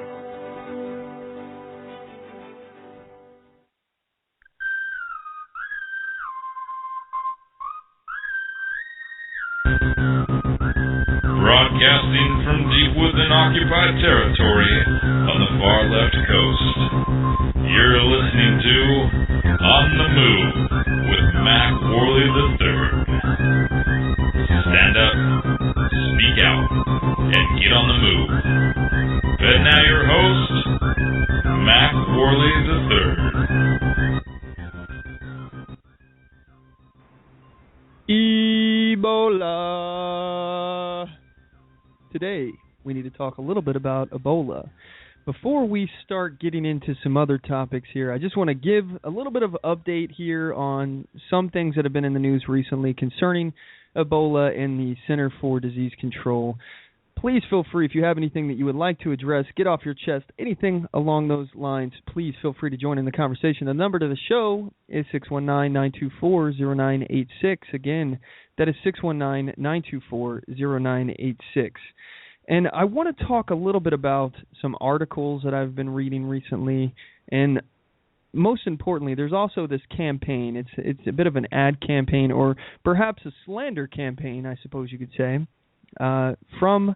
Broadcasting from deep within occupied territory on the far left coast. You're listening to On the Move with Mack Worley III. Stand up, speak out, and get on the move. And now your host, Mack Worley III. today we need to talk a little bit about Ebola. Before we start getting into some other topics here, I just want to give a little bit of an update here on some things that have been in the news recently concerning Ebola and the Center for Disease Control. Please feel free, if you have anything that you would like to address, get off your chest, anything along those lines, please feel free to join in the conversation. The number to the show is 619-924-0986. Again, that is 619-924-0986. And I want to talk a little bit about some articles that I've been reading recently, and most importantly, there's also this campaign. It's a bit of an ad campaign, or perhaps a slander campaign, I suppose you could say, from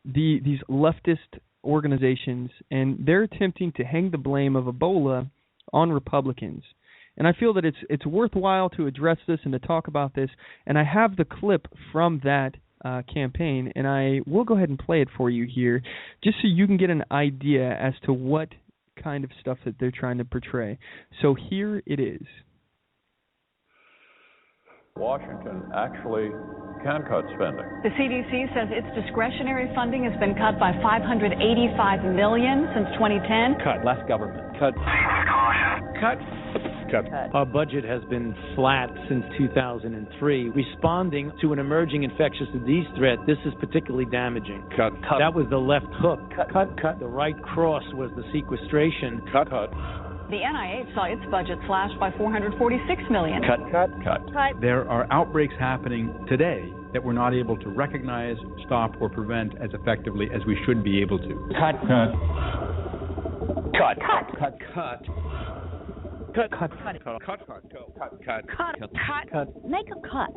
these leftist organizations, and they're attempting to hang the blame of Ebola on Republicans. And I feel that it's worthwhile to address this and to talk about this, and I have the clip from that campaign, and I will go ahead and play it for you here, just so you can get an idea as to what kind of stuff that they're trying to portray. So here it is. Washington actually can cut spending. The CDC says its discretionary funding has been cut by $585 million since 2010. Cut. Less government. Cut. Cut. Cut. Our budget has been flat since 2003. Responding to an emerging infectious disease threat, this is particularly damaging. Cut. Cut. That was the left hook. Cut. Cut. Cut. The right cross was the sequestration. Cut. Cut. The NIH saw its budget slashed by $446 million. Cut. Cut. Cut. Cut. There are outbreaks happening today that we're not able to recognize, stop, or prevent as effectively as we should be able to. Cut. Cut. Cut. Cut. Cut. Cut. Cut. Cut. Cut. Cut. Cut. Cut. Cut. Cut. Make a cut.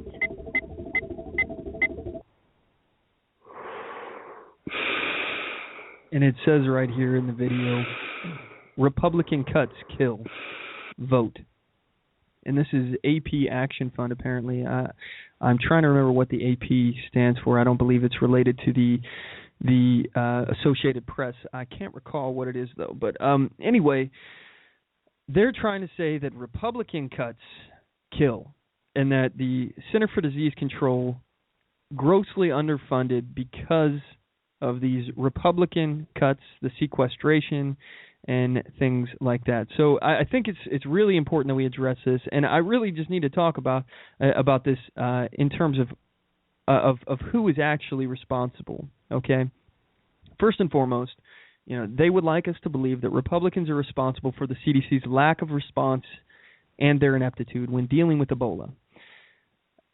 And it says right here in the video, Republican cuts kill. Vote. And this is AP Action Fund, apparently. I'm trying to remember what the AP stands for. I don't believe it's related to the Associated Press. I can't recall what it is, though. But anyway, they're trying to say that Republican cuts kill, and that the Center for Disease Control grossly underfunded because of these Republican cuts, the sequestration, and things like that. So I think it's really important that we address this, and I really just need to talk about this in terms of who is actually responsible. Okay, first and foremost, they would like us to believe that Republicans are responsible for the CDC's lack of response and their ineptitude when dealing with Ebola.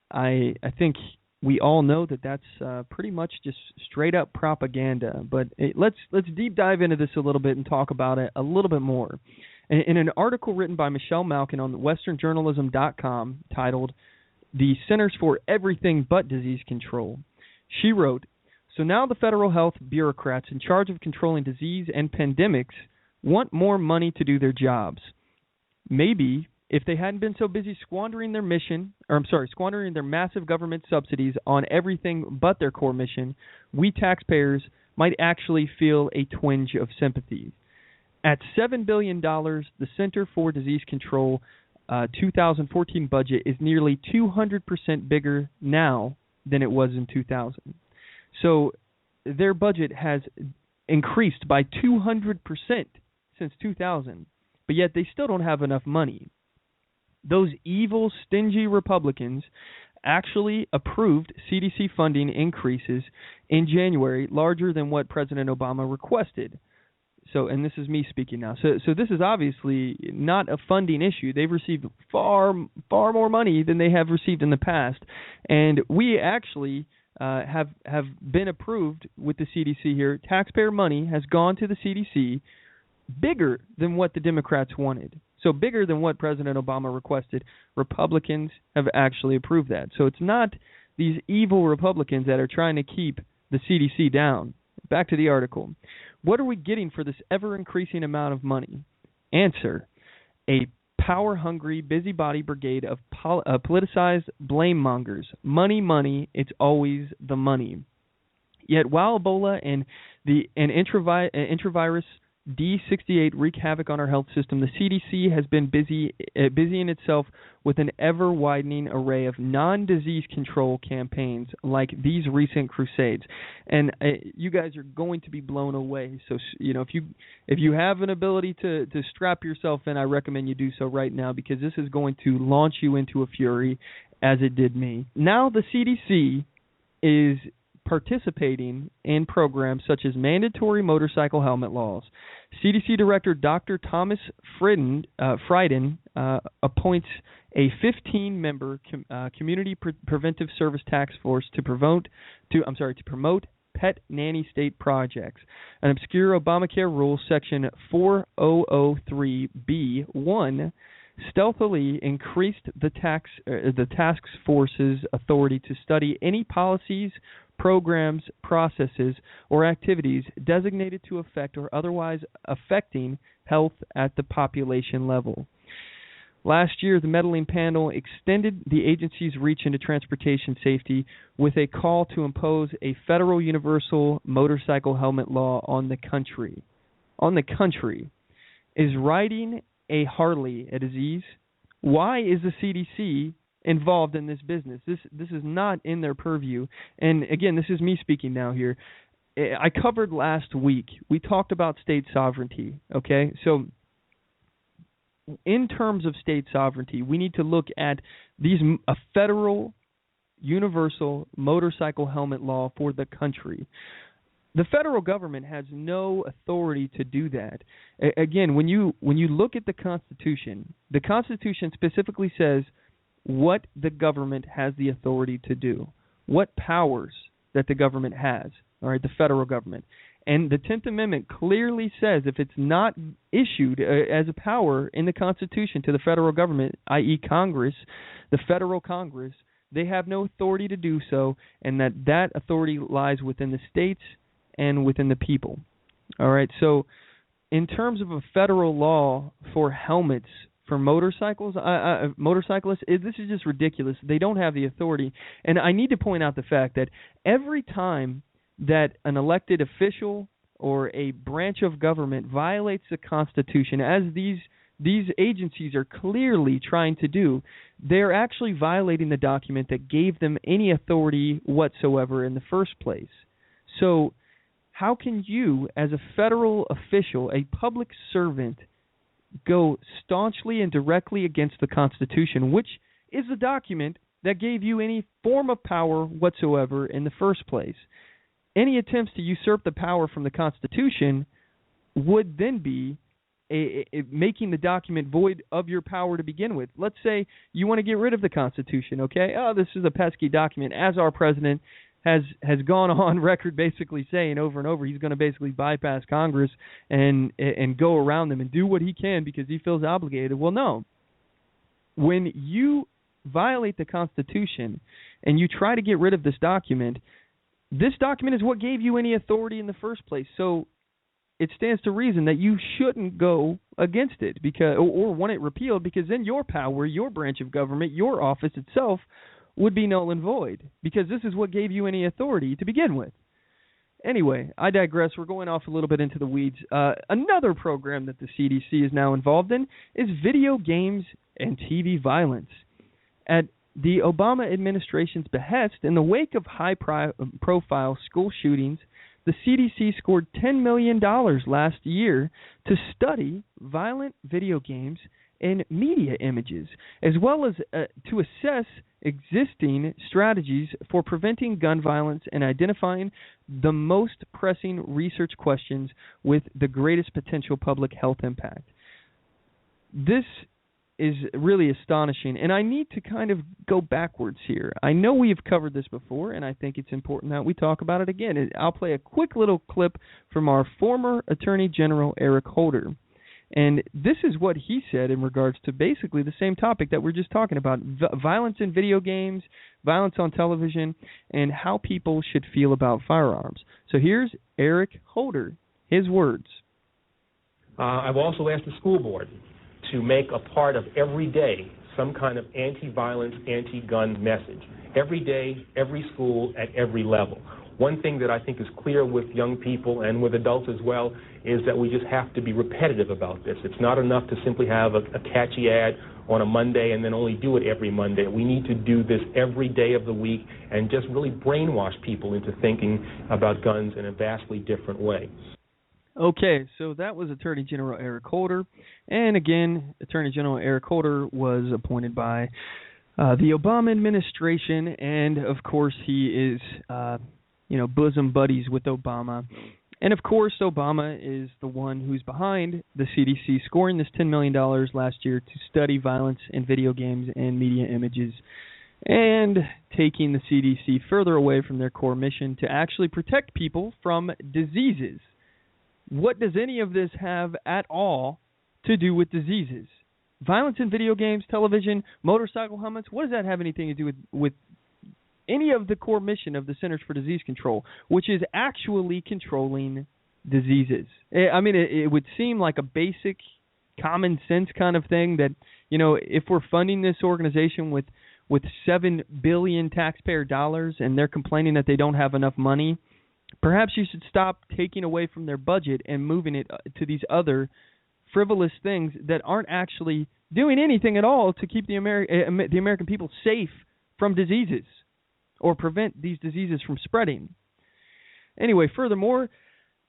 I think we all know that that's pretty much just straight up propaganda. But let's deep dive into this a little bit and talk about it a little bit more. In an article written by Michelle Malkin on westernjournalism.com titled "The Centers for Everything But Disease Control," she wrote, "So now the federal health bureaucrats in charge of controlling disease and pandemics want more money to do their jobs. Maybe if they hadn't been so busy squandering their massive government subsidies on everything but their core mission, we taxpayers might actually feel a twinge of sympathy. At $7 billion, the Center for Disease Control 2014 budget is nearly 200% bigger now than it was in 2000. So their budget has increased by 200% since 2000, but yet they still don't have enough money. Those evil, stingy Republicans actually approved CDC funding increases in January larger than what President Obama requested. So, and this is me speaking now. So this is obviously not a funding issue. They've received far more money than they have received in the past, and we actually have been approved with the CDC here. Taxpayer money has gone to the CDC bigger than what the Democrats wanted. So bigger than what President Obama requested. Republicans have actually approved that. So it's not these evil Republicans that are trying to keep the CDC down. Back to the article. What are we getting for this ever-increasing amount of money? Answer: a power-hungry, busybody brigade of politicized blame-mongers. Money, money, it's always the money. Yet while Ebola and intravirus D68 wreak havoc on our health system, the CDC has been busying itself with an ever-widening array of non-disease control campaigns like these recent crusades. And you guys are going to be blown away. So, if you have an ability to strap yourself in, I recommend you do so right now, because this is going to launch you into a fury as it did me. Now the CDC is participating in programs such as mandatory motorcycle helmet laws. CDC Director Dr. Thomas Frieden appoints a 15-member community preventive service task force to promote pet nanny state projects. An obscure Obamacare rule, Section 4003B1, stealthily increased the task force's authority to study any policies, programs, processes, or activities designated to affect or otherwise affecting health at the population level. Last year, the meddling panel extended the agency's reach into transportation safety with a call to impose a federal universal motorcycle helmet law on the country. Is riding a Harley a disease? Why is the CDC involved in this business? This is not in their purview. And again, this is me speaking now here. I covered last week, we talked about state sovereignty, okay? So in terms of state sovereignty, we need to look at a federal universal motorcycle helmet law for the country. The federal government has no authority to do that. Again, when you look at the Constitution specifically says what the government has the authority to do, what powers that the government has, all right, the federal government. And the 10th Amendment clearly says if it's not issued as a power in the Constitution to the federal government, i.e. Congress, the federal Congress, they have no authority to do so, and that authority lies within the states and within the people. All right, so in terms of a federal law for helmets for motorcyclists, this is just ridiculous. They don't have the authority. And I need to point out the fact that every time that an elected official or a branch of government violates the Constitution, as these agencies are clearly trying to do, they're actually violating the document that gave them any authority whatsoever in the first place. So how can you, as a federal official, a public servant, go staunchly and directly against the Constitution, which is the document that gave you any form of power whatsoever in the first place? Any attempts to usurp the power from the Constitution would then be making the document void of your power to begin with. Let's say you want to get rid of the Constitution, okay? Oh, this is a pesky document, as our president has gone on record basically saying over and over he's going to basically bypass Congress and go around them and do what he can because he feels obligated. Well, no. When you violate the Constitution and you try to get rid of this document is what gave you any authority in the first place. So it stands to reason that you shouldn't go against it or want it repealed, because then your power, your branch of government, your office itself would be null and void, because this is what gave you any authority to begin with. Anyway, I digress. We're going off a little bit into the weeds. Another program that the CDC is now involved in is video games and TV violence. At the Obama administration's behest, in the wake of high-profile school shootings, the CDC scored $10 million last year to study violent video games and media images, as well as to assess existing strategies for preventing gun violence and identifying the most pressing research questions with the greatest potential public health impact. This is really astonishing, and I need to kind of go backwards here. I know we have covered this before, and I think it's important that we talk about it again. I'll play a quick little clip from our former Attorney General, Eric Holder. And this is what he said in regards to basically the same topic that we're just talking about, violence in video games, violence on television, and how people should feel about firearms. So here's Eric Holder, his words. I've also asked the school board to make a part of every day some kind of anti-violence, anti-gun message. Every day, every school, at every level. One thing that I think is clear with young people and with adults as well is that we just have to be repetitive about this. It's not enough to simply have a catchy ad on a Monday and then only do it every Monday. We need to do this every day of the week and just really brainwash people into thinking about guns in a vastly different way. Okay, so that was Attorney General Eric Holder. And again, Attorney General Eric Holder was appointed by the Obama administration, and of course he is, bosom buddies with Obama. And of course, Obama is the one who's behind the CDC scoring this $10 million last year to study violence in video games and media images, and taking the CDC further away from their core mission to actually protect people from diseases. What does any of this have at all to do with diseases? Violence in video games, television, motorcycle helmets, what does that have anything to do with any of the core mission of the Centers for Disease Control, which is actually controlling diseases? I mean, it would seem like a basic common sense kind of thing that, if we're funding this organization with $7 billion taxpayer dollars and they're complaining that they don't have enough money, perhaps you should stop taking away from their budget and moving it to these other frivolous things that aren't actually doing anything at all to keep the American people safe from diseases or prevent these diseases from spreading. Anyway, furthermore,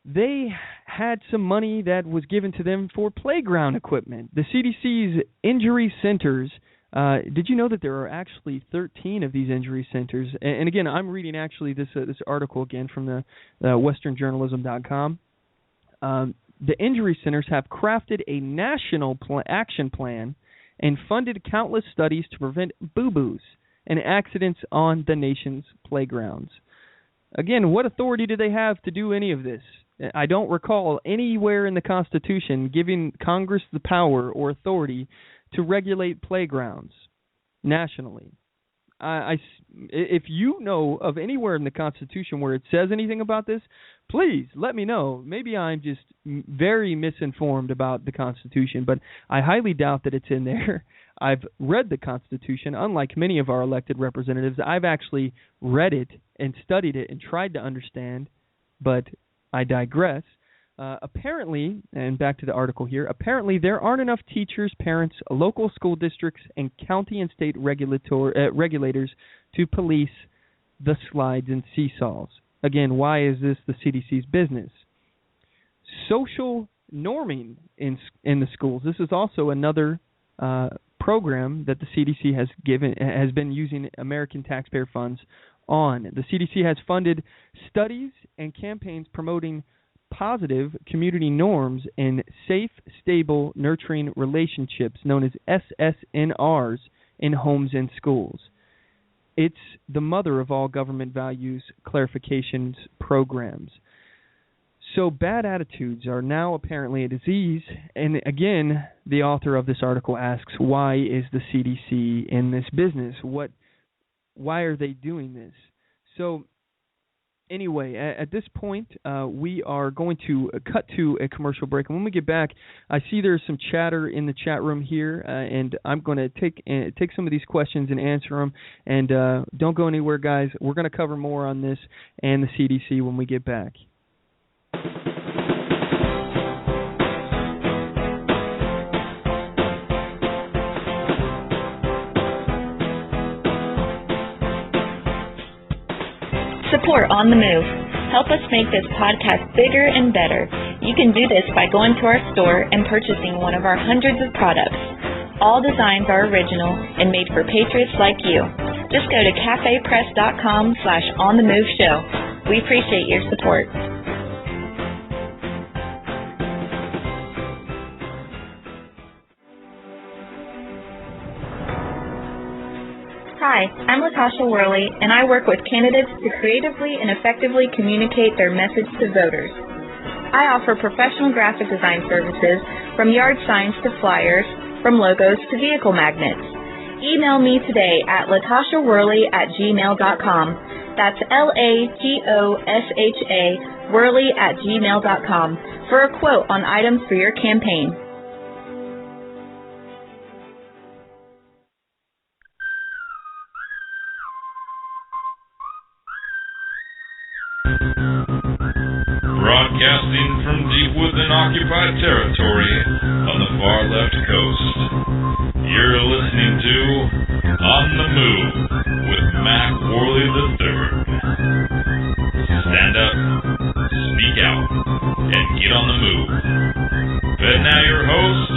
they had some money that was given to them for playground equipment. The CDC's injury centers, did you know that there are actually 13 of these injury centers? And again, I'm reading actually this article again from the westernjournalism.com. The injury centers have crafted a national action plan and funded countless studies to prevent boo-boos and accidents on the nation's playgrounds. Again, what authority do they have to do any of this? I don't recall anywhere in the Constitution giving Congress the power or authority to regulate playgrounds nationally. If you know of anywhere in the Constitution where it says anything about this, please let me know. Maybe I'm just very misinformed about the Constitution, but I highly doubt that it's in there. I've read the Constitution. Unlike many of our elected representatives, I've actually read it and studied it and tried to understand, but I digress. Apparently, and back to the article here, apparently there aren't enough teachers, parents, local school districts, and county and state regulators to police the slides and seesaws. Again, why is this the CDC's business? Social norming in the schools. This is also another program that the CDC has been using American taxpayer funds on. The CDC has funded studies and campaigns promoting positive community norms and safe, stable, nurturing relationships known as SSNRs in homes and schools. It's the mother of all government values clarifications programs. So bad attitudes are now apparently a disease, and again, the author of this article asks, why is the CDC in this business? Why are they doing this? So anyway, at this point, we are going to cut to a commercial break. And when we get back, I see there's some chatter in the chat room here, and I'm going to take some of these questions and answer them. And don't go anywhere, guys. We're going to cover more on this and the CDC when we get back. Support On The Move. Help us make this podcast bigger and better. You can do this by going to our store and purchasing one of our hundreds of products. All designs are original and made for patriots like you. Just go to cafepress.com/onthemoveshow. We appreciate your support. Hi, I'm Latasha Worley, and I work with candidates to creatively and effectively communicate their message to voters. I offer professional graphic design services from yard signs to flyers, from logos to vehicle magnets. Email me today at latashaworley@gmail.com. That's LATOSHA Worley@gmail.com for a quote on items for your campaign. occupied territory on the far left coast. You're listening to On the Move with Mack Worley III. Stand up, speak out, and get on the move. And now your host,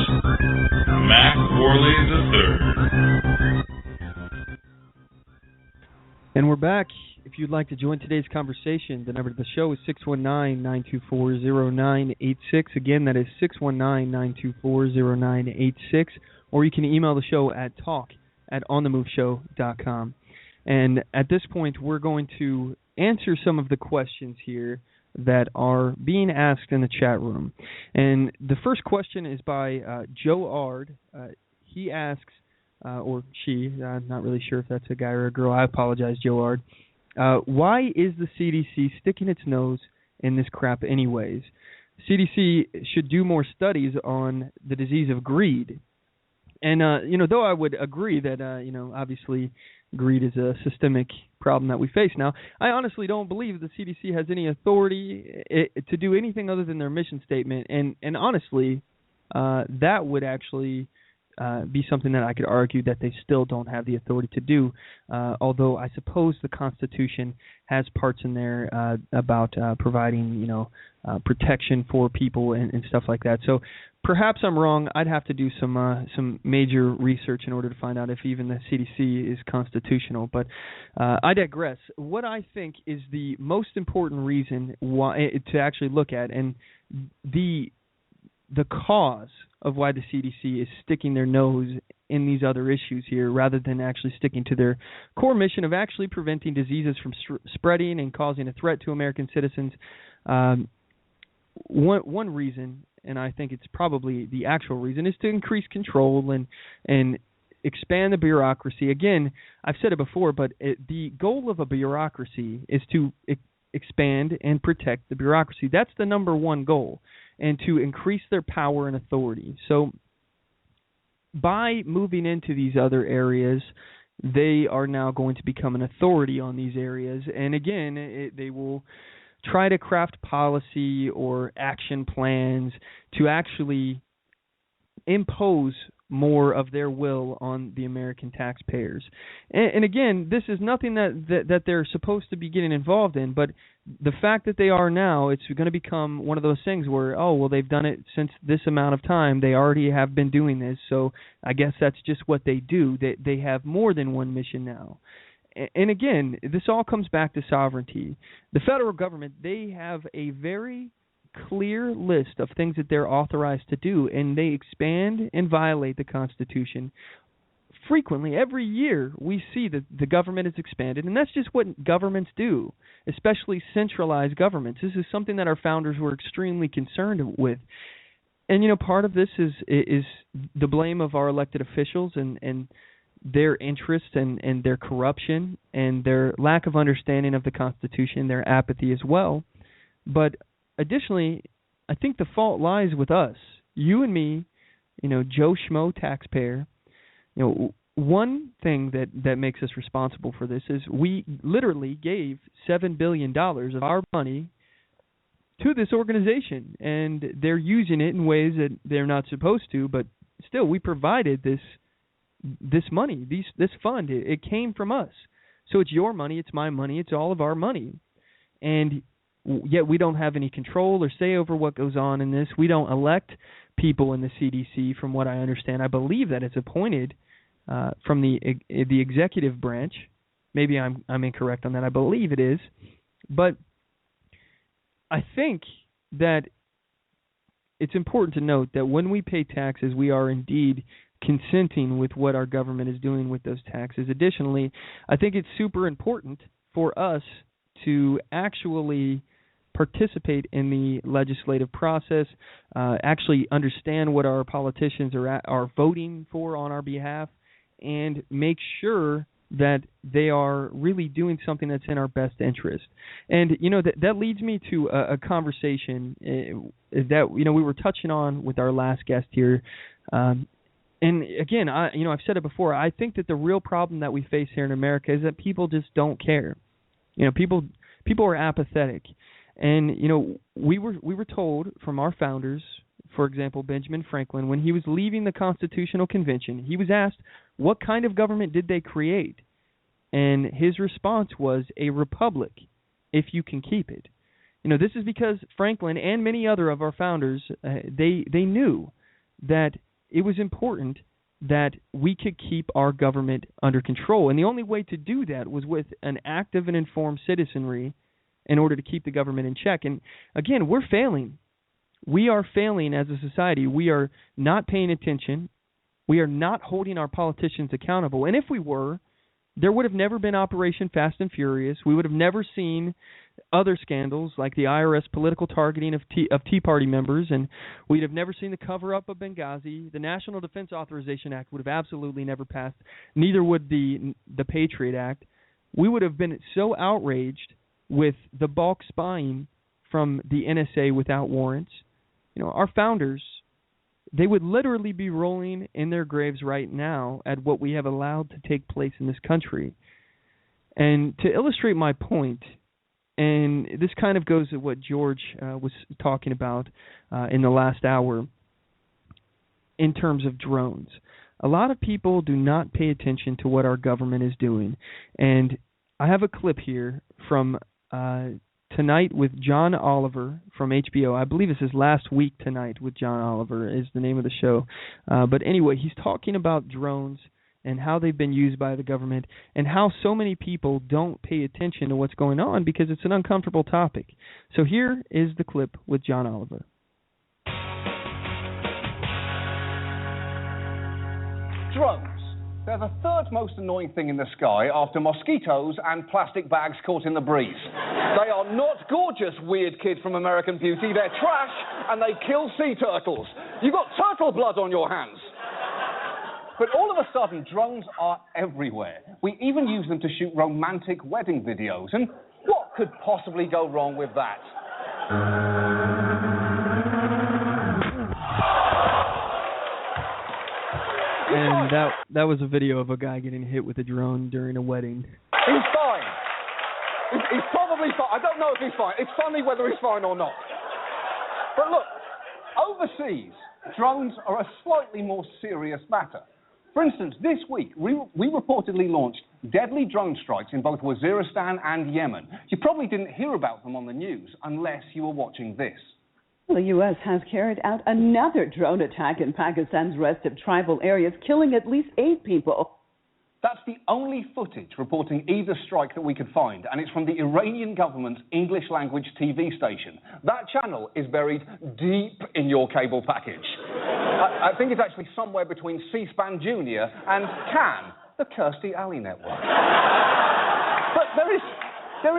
Mack Worley III. And we're back. If you'd like to join today's conversation, the number to the show is 619-924-0986. Again, that is 619-924-0986. Or you can email the show at talk@onthemoveshow.com. And at this point, we're going to answer some of the questions here that are being asked in the chat room. And the first question is by Joe Ard. He asks, or she, I'm not really sure if that's a guy or a girl. I apologize, Joe Ard. Why is the CDC sticking its nose in this crap anyways? CDC should do more studies on the disease of greed. And, though I would agree that, obviously greed is a systemic problem that we face now, I honestly don't believe the CDC has any authority to do anything other than their mission statement. And honestly, that would actually be something that I could argue that they still don't have the authority to do, although I suppose the Constitution has parts in there about providing, protection for people and stuff like that. So perhaps I'm wrong. I'd have to do some major research in order to find out if even the CDC is constitutional. But I digress. What I think is the most important reason why to actually look at, and the cause of why the CDC is sticking their nose in these other issues here rather than actually sticking to their core mission of actually preventing diseases from spreading and causing a threat to American citizens. One reason, and I think it's probably the actual reason, is to increase control and expand the bureaucracy. Again, I've said it before, but the goal of a bureaucracy is to expand and protect the bureaucracy. That's the number one goal, and to increase their power and authority. So by moving into these other areas, they are now going to become an authority on these areas. And again, they will try to craft policy or action plans to actually impose more of their will on the American taxpayers. And again, this is nothing that they're supposed to be getting involved in, but the fact that they are now, it's going to become one of those things where, they've done it since this amount of time. They already have been doing this, so I guess that's just what they do. They have more than one mission now. And again, this all comes back to sovereignty. The federal government, they have a very clear list of things that they're authorized to do, and they expand and violate the Constitution frequently. Every year we see that the government is expanded, and that's just what governments do, especially centralized governments. This is something that our founders were extremely concerned with. And, part of this is the blame of our elected officials and their interest and their corruption and their lack of understanding of the Constitution, their apathy as well. But additionally, I think the fault lies with us, you and me, Joe Schmo taxpayer. One thing that makes us responsible for this is we literally gave $7 billion of our money to this organization, and they're using it in ways that they're not supposed to, but still, we provided this money, this fund. It came from us. So it's your money, it's my money, it's all of our money. And yet we don't have any control or say over what goes on in this. We don't elect people in the CDC, from what I understand. I believe that it's appointed from the executive branch. Maybe I'm incorrect on that. I believe it is. But I think that it's important to note that when we pay taxes, we are indeed consenting with what our government is doing with those taxes. Additionally, I think it's super important for us to actually participate in the legislative process, actually understand what our politicians are voting for on our behalf, and make sure that they are really doing something that's in our best interest. And, that leads me to a conversation that, we were touching on with our last guest here. And again, I've said it before, I think that the real problem that we face here in America is that people just don't care. People are apathetic. And, we were told from our founders, for example, Benjamin Franklin, when he was leaving the Constitutional Convention, he was asked, what kind of government did they create? And his response was, a republic, if you can keep it. This is because Franklin and many other of our founders, they knew that it was important that we could keep our government under control. And the only way to do that was with an active and informed citizenry in order to keep the government in check. And again, we're failing. We are failing as a society. We are not paying attention. We are not holding our politicians accountable. And if we were, there would have never been Operation Fast and Furious. We would have never seen other scandals like the IRS political targeting of Tea Party members, and we'd have never seen the cover-up of Benghazi. The National Defense Authorization Act would have absolutely never passed. Neither would the Patriot Act. We would have been so outraged with the bulk spying from the NSA without warrants. Our founders, they would literally be rolling in their graves right now at what we have allowed to take place in this country. And to illustrate my point, and this kind of goes to what George was talking about in the last hour in terms of drones. A lot of people do not pay attention to what our government is doing. And I have a clip here from Tonight with John Oliver from HBO. I believe this is Last Week Tonight with John Oliver is the name of the show. But anyway, he's talking about drones and how they've been used by the government and how so many people don't pay attention to what's going on because it's an uncomfortable topic. So here is the clip with John Oliver. Drones. They're the third most annoying thing in the sky after mosquitoes and plastic bags caught in the breeze. They are not gorgeous, weird kid from American Beauty. They're trash and they kill sea turtles. You've got turtle blood on your hands. But all of a sudden, drones are everywhere. We even use them to shoot romantic wedding videos. And what could possibly go wrong with that? And that was a video of a guy getting hit with a drone during a wedding. He's fine. He's probably fine. I don't know if he's fine. It's funny whether he's fine or not. But look, overseas, drones are a slightly more serious matter. For instance, this week, we reportedly launched deadly drone strikes in both Waziristan and Yemen. You probably didn't hear about them on the news unless you were watching this. The U.S. has carried out another drone attack in Pakistan's rest of tribal areas, killing at least 8 people. That's the only footage reporting either strike that we could find, and it's from the Iranian government's English-language TV station. That channel is buried deep in your cable package. I think it's actually somewhere between C-SPAN Junior and CAN, the Kirstie Alley network. But there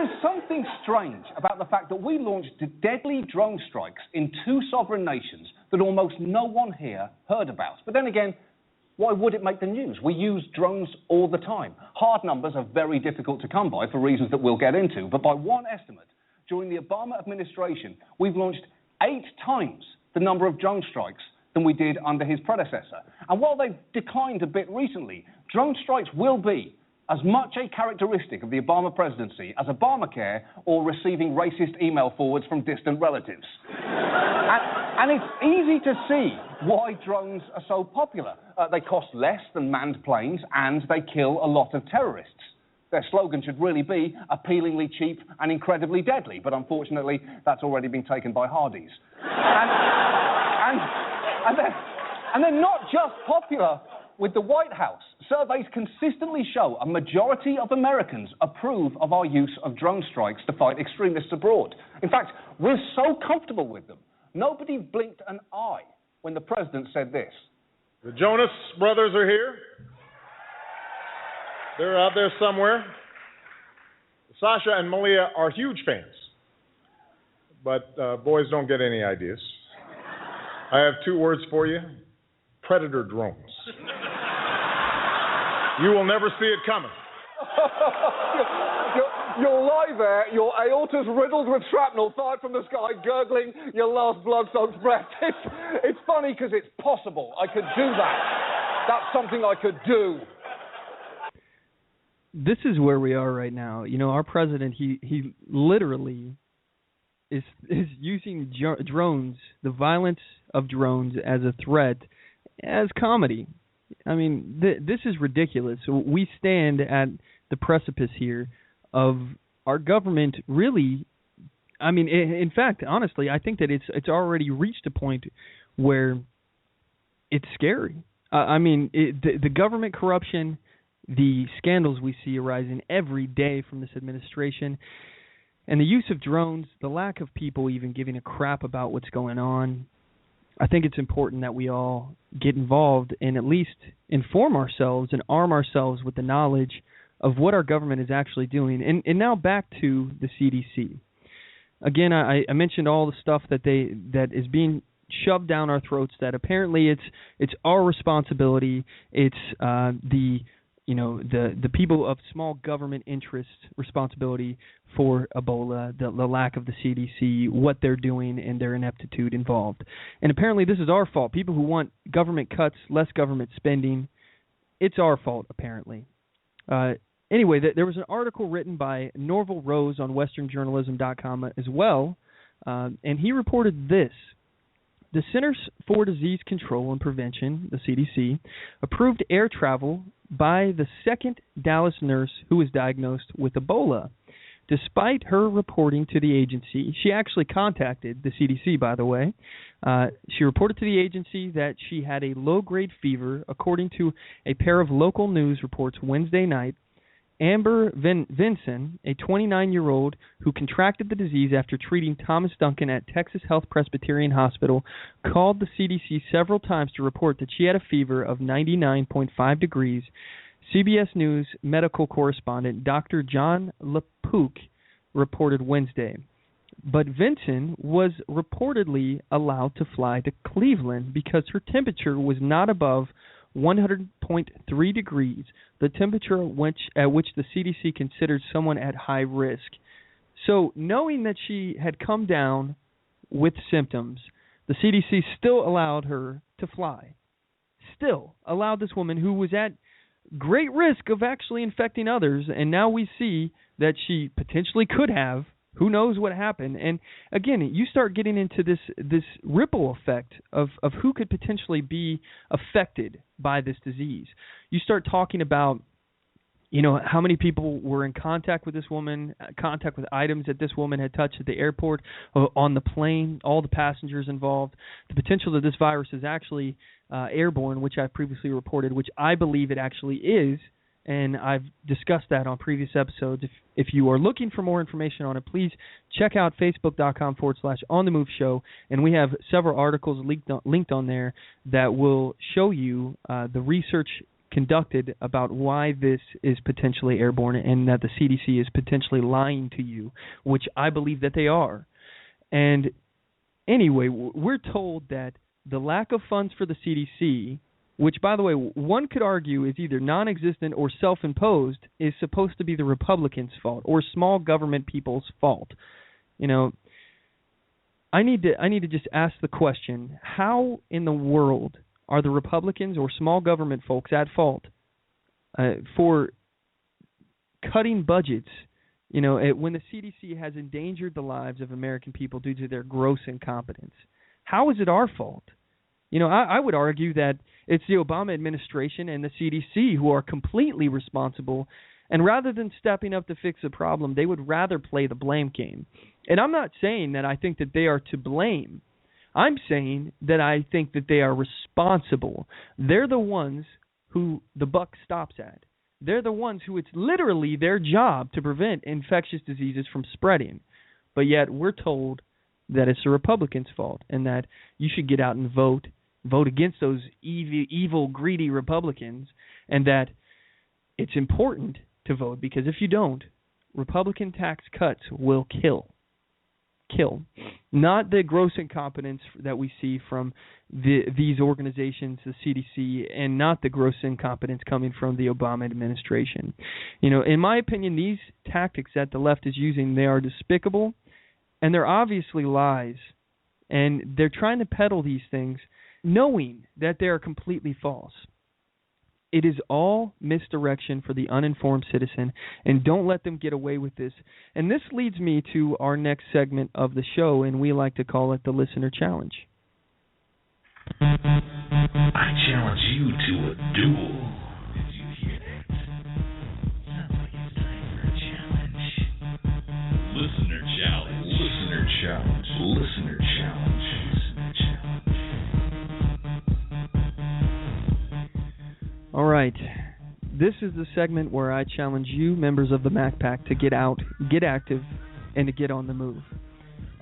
is something strange about the fact that we launched deadly drone strikes in 2 sovereign nations that almost no one here heard about. But then again, why would it make the news? We use drones all the time. Hard numbers are very difficult to come by for reasons that we'll get into. But by one estimate, during the Obama administration, we've launched 8 times the number of drone strikes than we did under his predecessor. And while they've declined a bit recently, drone strikes will be as much a characteristic of the Obama presidency as Obamacare or receiving racist email forwards from distant relatives. And it's easy to see why drones are so popular. They cost less than manned planes and they kill a lot of terrorists. Their slogan should really be appealingly cheap and incredibly deadly, but unfortunately that's already been taken by Hardee's. And they're not just popular with the White House. Surveys consistently show a majority of Americans approve of our use of drone strikes to fight extremists abroad. In fact, we're so comfortable with them, nobody blinked an eye when the president said this. The Jonas brothers are here. They're out there somewhere. Sasha and Malia are huge fans, but boys don't get any ideas. I have 2 words for you. Predator drones. You will never see it coming. You'll lie there, your aorta's riddled with shrapnel fired from the sky, gurgling your last blood-soaked breath. It's funny because it's possible. I could do that. That's something I could do. This is where we are right now. You know, our president, he literally is using drones, the violence of drones, as a threat, as comedy. I mean, this is ridiculous. We stand at the precipice here of our government really. I mean, in fact, honestly, I think that it's already reached a point where it's scary. I mean, the government corruption, the scandals we see arising every day from this administration, and the use of drones, the lack of people even giving a crap about what's going on. I think it's important that we all get involved and at least inform ourselves and arm ourselves with the knowledge of what our government is actually doing. And now back to the CDC. Again, I mentioned all the stuff that is being shoved down our throats. That apparently it's our responsibility. It's the people of small government interest responsibility for Ebola, the lack of the CDC, what they're doing, and their ineptitude involved. And apparently this is our fault. People who want government cuts, less government spending, it's our fault apparently. Anyway, there was an article written by Norval Rose on westernjournalism.com as well, and he reported this. The Centers for Disease Control and Prevention, the CDC, approved air travel by the second Dallas nurse who was diagnosed with Ebola. Despite her reporting to the agency, she actually contacted the CDC, by the way. She reported to the agency that she had a low-grade fever, according to a pair of local news reports Wednesday night. Amber Vinson, a 29-year-old who contracted the disease after treating Thomas Duncan at Texas Health Presbyterian Hospital, called the CDC several times to report that she had a fever of 99.5 degrees. CBS News medical correspondent Dr. John LaPook reported Wednesday. But Vinson was reportedly allowed to fly to Cleveland because her temperature was not above 100.3 degrees, the temperature at which the CDC considered someone at high risk. So, knowing that she had come down with symptoms, the CDC still allowed her to fly. Still allowed this woman who was at great risk of actually infecting others, and now we see that she potentially could have. Who knows what happened? And again, you start getting into this ripple effect of who could potentially be affected by this disease. You start talking about, how many people were in contact with this woman, contact with items that this woman had touched at the airport, on the plane, all the passengers involved, the potential that this virus is actually airborne, which I've previously reported, which I believe it actually is. And I've discussed that on previous episodes. If you are looking for more information on it, please check out facebook.com/OnTheMoveShow. And we have several articles linked on there that will show you the research conducted about why this is potentially airborne and that the CDC is potentially lying to you, which I believe that they are. And anyway, we're told that the lack of funds for the CDC, which, by the way, one could argue is either non-existent or self-imposed, is supposed to be the Republicans' fault or small government people's fault. I need to just ask the question, how in the world are the Republicans or small government folks at fault for cutting budgets, when the CDC has endangered the lives of American people due to their gross incompetence? How is it our fault? I would argue that it's the Obama administration and the CDC who are completely responsible, and rather than stepping up to fix the problem, they would rather play the blame game. And I'm not saying that I think that they are to blame. I'm saying that I think that they are responsible. They're the ones who the buck stops at. They're the ones who it's literally their job to prevent infectious diseases from spreading. But yet we're told that it's the Republicans' fault and that you should get out and vote against those evil, greedy Republicans, and that it's important to vote because if you don't, Republican tax cuts will kill. Not the gross incompetence that we see from these organizations, the CDC, and not the gross incompetence coming from the Obama administration. In my opinion, these tactics that the left is using, they are despicable, and they're obviously lies, and they're trying to peddle these things knowing that they are completely false. It is all misdirection for the uninformed citizen, and don't let them get away with this. And this leads me to our next segment of the show, and we like to call it the Listener Challenge. I challenge you to a duel. Did you hear that? Sounds like it's time for a challenge. Listener Challenge. Listener Challenge. Listener Challenge. Listener Challenge. All right. This is the segment where I challenge you, members of the Mack Pack, to get out, get active, and to get on the move.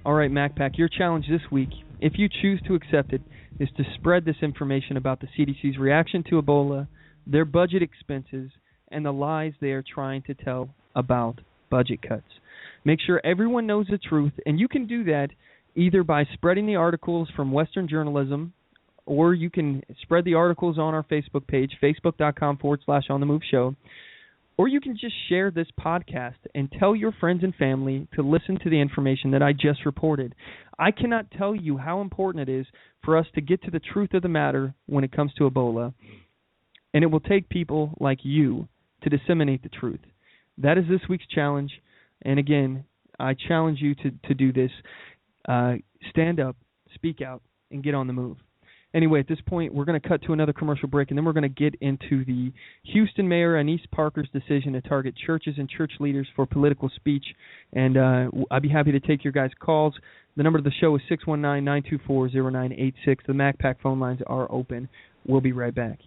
All right, Mack Pack, your challenge this week, if you choose to accept it, is to spread this information about the CDC's reaction to Ebola, their budget expenses, and the lies they are trying to tell about budget cuts. Make sure everyone knows the truth, and you can do that either by spreading the articles from Western journalism, or you can spread the articles on our Facebook page, facebook.com/OnTheMoveShow, or you can just share this podcast and tell your friends and family to listen to the information that I just reported. I cannot tell you how important it is for us to get to the truth of the matter when it comes to Ebola, and it will take people like you to disseminate the truth. That is this week's challenge, and again, I challenge you to do this. Stand up, speak out, and get on the move. Anyway, at this point, we're going to cut to another commercial break, and then we're going to get into the Houston Mayor Anise Parker's decision to target churches and church leaders for political speech. And I'd be happy to take your guys' calls. The number of the show is 619-924-0986. The Mack Pack phone lines are open. We'll be right back.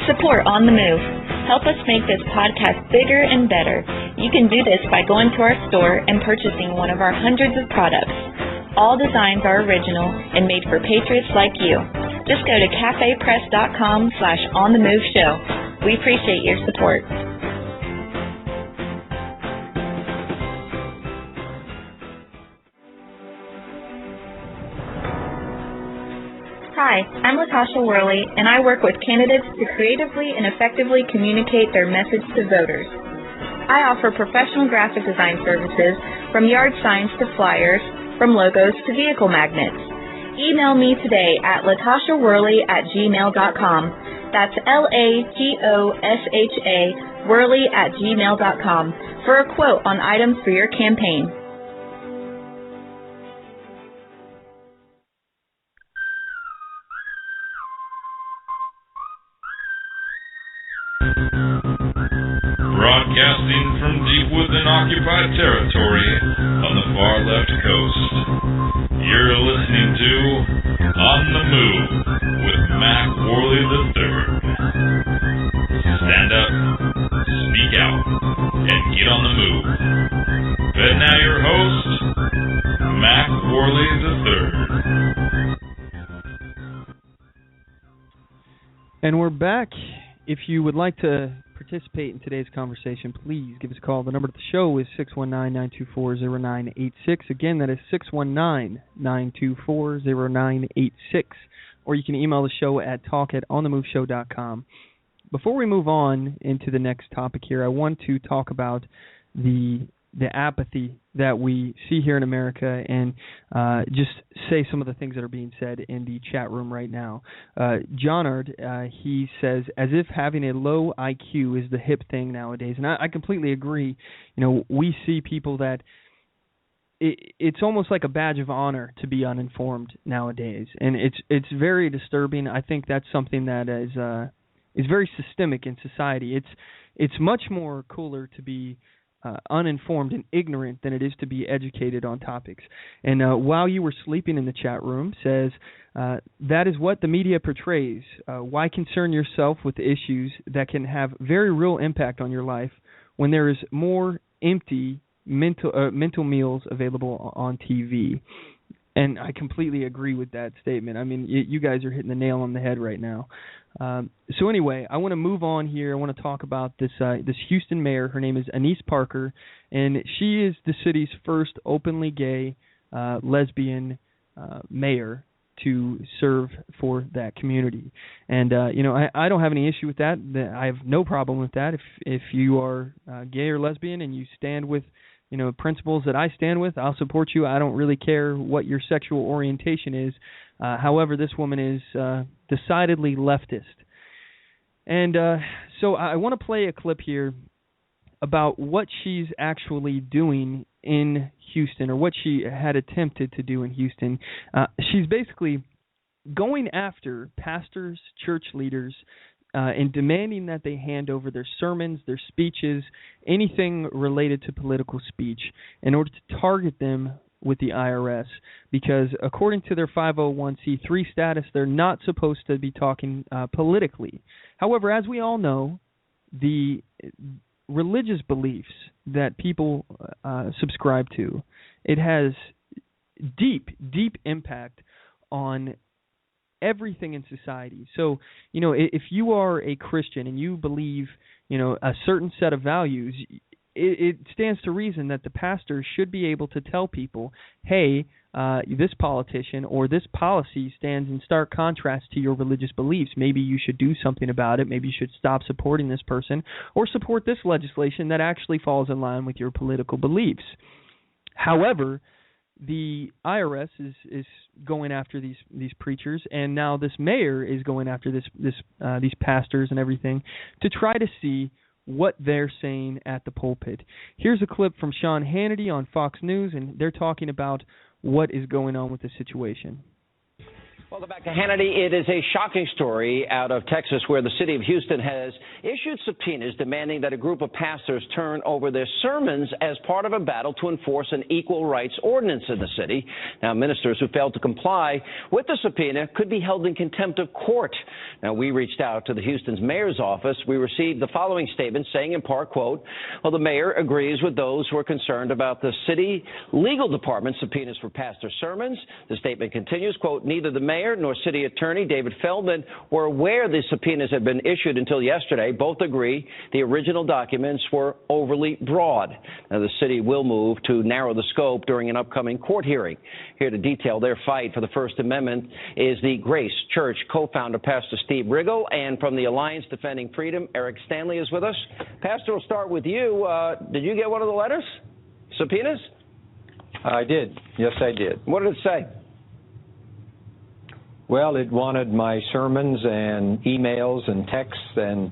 Support On The Move. Help us make this podcast bigger and better. You can do this by going to our store and purchasing one of our hundreds of products. All designs are original and made for patriots like you. Just go to cafepress.com/OnTheMoveShow. We appreciate your support. Hi, I'm Latasha Worley, and I work with candidates to creatively and effectively communicate their message to voters. I offer professional graphic design services, from yard signs to flyers, from logos to vehicle magnets. Email me today at latashaworley@gmail.com. That's LATOSHA Worley@gmail.com for a quote on items for your campaign. Broadcasting from deep within occupied territory on the far left coast. You're listening to On the Move with Mack Worley III. Stand up, speak out, and get on the move. And now your host, Mack Worley III. And we're back. If you would like to participate in today's conversation, please give us a call. The number to the show is 619-924-0986. Again, that is 619-924-0986. Or you can email the show at talk@onthemoveshow.com. Before we move on into the next topic here, I want to talk about the apathy that we see here in America and just say some of the things that are being said in the chat room right now. Johnard, he says, as if having a low IQ is the hip thing nowadays. And I completely agree. You know, we see people that it's almost like a badge of honor to be uninformed nowadays. And it's very disturbing. I think that's something that is very systemic in society. It's much more cooler to be uninformed and ignorant than it is to be educated on topics. And while you were sleeping in the chat room says, that is what the media portrays. Why concern yourself with issues that can have very real impact on your life when there is more empty mental meals available on TV? And I completely agree with that statement. I mean, you guys are hitting the nail on the head right now. So anyway, I want to move on here. I want to talk about this Houston mayor. Her name is Anise Parker, and she is the city's first openly gay lesbian mayor. to serve for that community. And I don't have any issue with that. I have no problem with that. If you are gay or lesbian and you stand with principles that I stand with, I'll support you. I don't really care what your sexual orientation is. However, this woman is decidedly leftist. And so I want to play a clip here about what she's actually doing in Houston, or what she had attempted to do in Houston. She's basically going after pastors, church leaders, and demanding that they hand over their sermons, their speeches, anything related to political speech in order to target them with the IRS, because according to their 501c3 status, they're not supposed to be talking politically. However, as we all know, the religious beliefs that people subscribe to, it has deep impact on everything in society. So, if you are a Christian and you believe, a certain set of values, it stands to reason that the pastor should be able to tell people, hey, this politician or this policy stands in stark contrast to your religious beliefs. Maybe you should do something about it. Maybe you should stop supporting this person or support this legislation that actually falls in line with your political beliefs. However, the IRS is going after these preachers, and now this mayor is going after these pastors and everything to try to see what they're saying at the pulpit. Here's a clip from Sean Hannity on Fox News, and they're talking about what is going on with the situation. Welcome back to Hannity. It is a shocking story out of Texas where the city of Houston has issued subpoenas demanding that a group of pastors turn over their sermons as part of a battle to enforce an equal rights ordinance in the city. Now, ministers who failed to comply with the subpoena could be held in contempt of court. Now, we reached out to the Houston's mayor's office. We received the following statement saying in part, quote, well, the mayor agrees with those who are concerned about the city legal department subpoenas for pastor sermons. The statement continues, quote, neither the mayor nor city attorney David Feldman were aware the subpoenas had been issued until yesterday. Both agree the original documents were overly broad. Now, the city will move to narrow the scope during an upcoming court hearing. Here to detail their fight for the First Amendment is the Grace Church co-founder, Pastor Steve Riggle, and from the Alliance Defending Freedom, Eric Stanley is with us. Pastor, we'll start with you. Did you get one of the letters? Subpoenas? I did. Yes, I did. What did it say? Well, it wanted my sermons and emails and texts and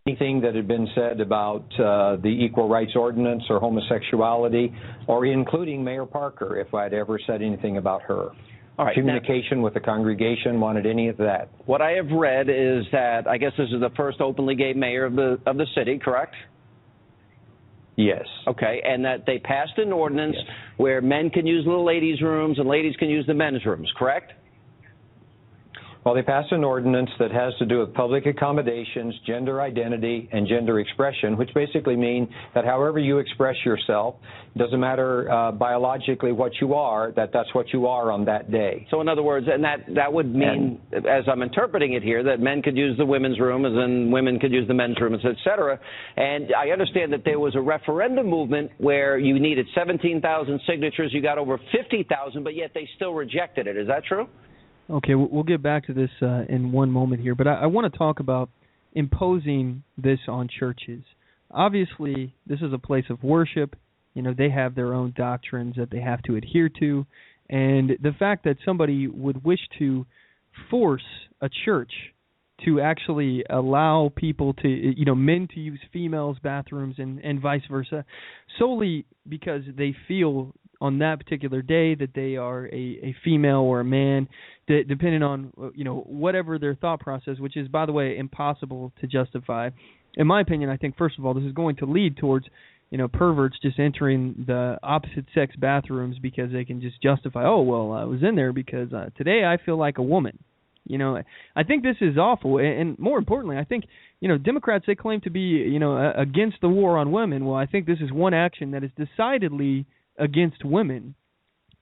anything that had been said about the Equal Rights Ordinance or homosexuality, or including Mayor Parker, if I'd ever said anything about her. All right, communication with the congregation, wanted any of that. What I have read is that I guess this is the first openly gay mayor of the city, correct? Yes. Okay, and that they passed an ordinance where men can use the ladies' rooms and ladies can use the men's rooms, correct? Well, they passed an ordinance that has to do with public accommodations, gender identity, and gender expression, which basically mean that however you express yourself, it doesn't matter biologically what you are, that's what you are on that day. So in other words, and that would mean, as I'm interpreting it here, that men could use the women's room and then women could use the men's rooms, et cetera. And I understand that there was a referendum movement where you needed 17,000 signatures, you got over 50,000, but yet they still rejected it. Is that true? Okay, we'll get back to this in one moment here, but I want to talk about imposing this on churches. Obviously, this is a place of worship. They have their own doctrines that they have to adhere to, and the fact that somebody would wish to force a church to actually allow people to, men to use females' bathrooms and vice versa, solely because they feel on that particular day that they are a female or a man, depending on, whatever their thought process, which is, by the way, impossible to justify. In my opinion, I think, first of all, this is going to lead towards, perverts just entering the opposite sex bathrooms because they can just justify, oh, well, I was in there because today I feel like a woman. I think this is awful. And more importantly, I think, Democrats, they claim to be, against the war on women. Well, I think this is one action that is decidedly against women,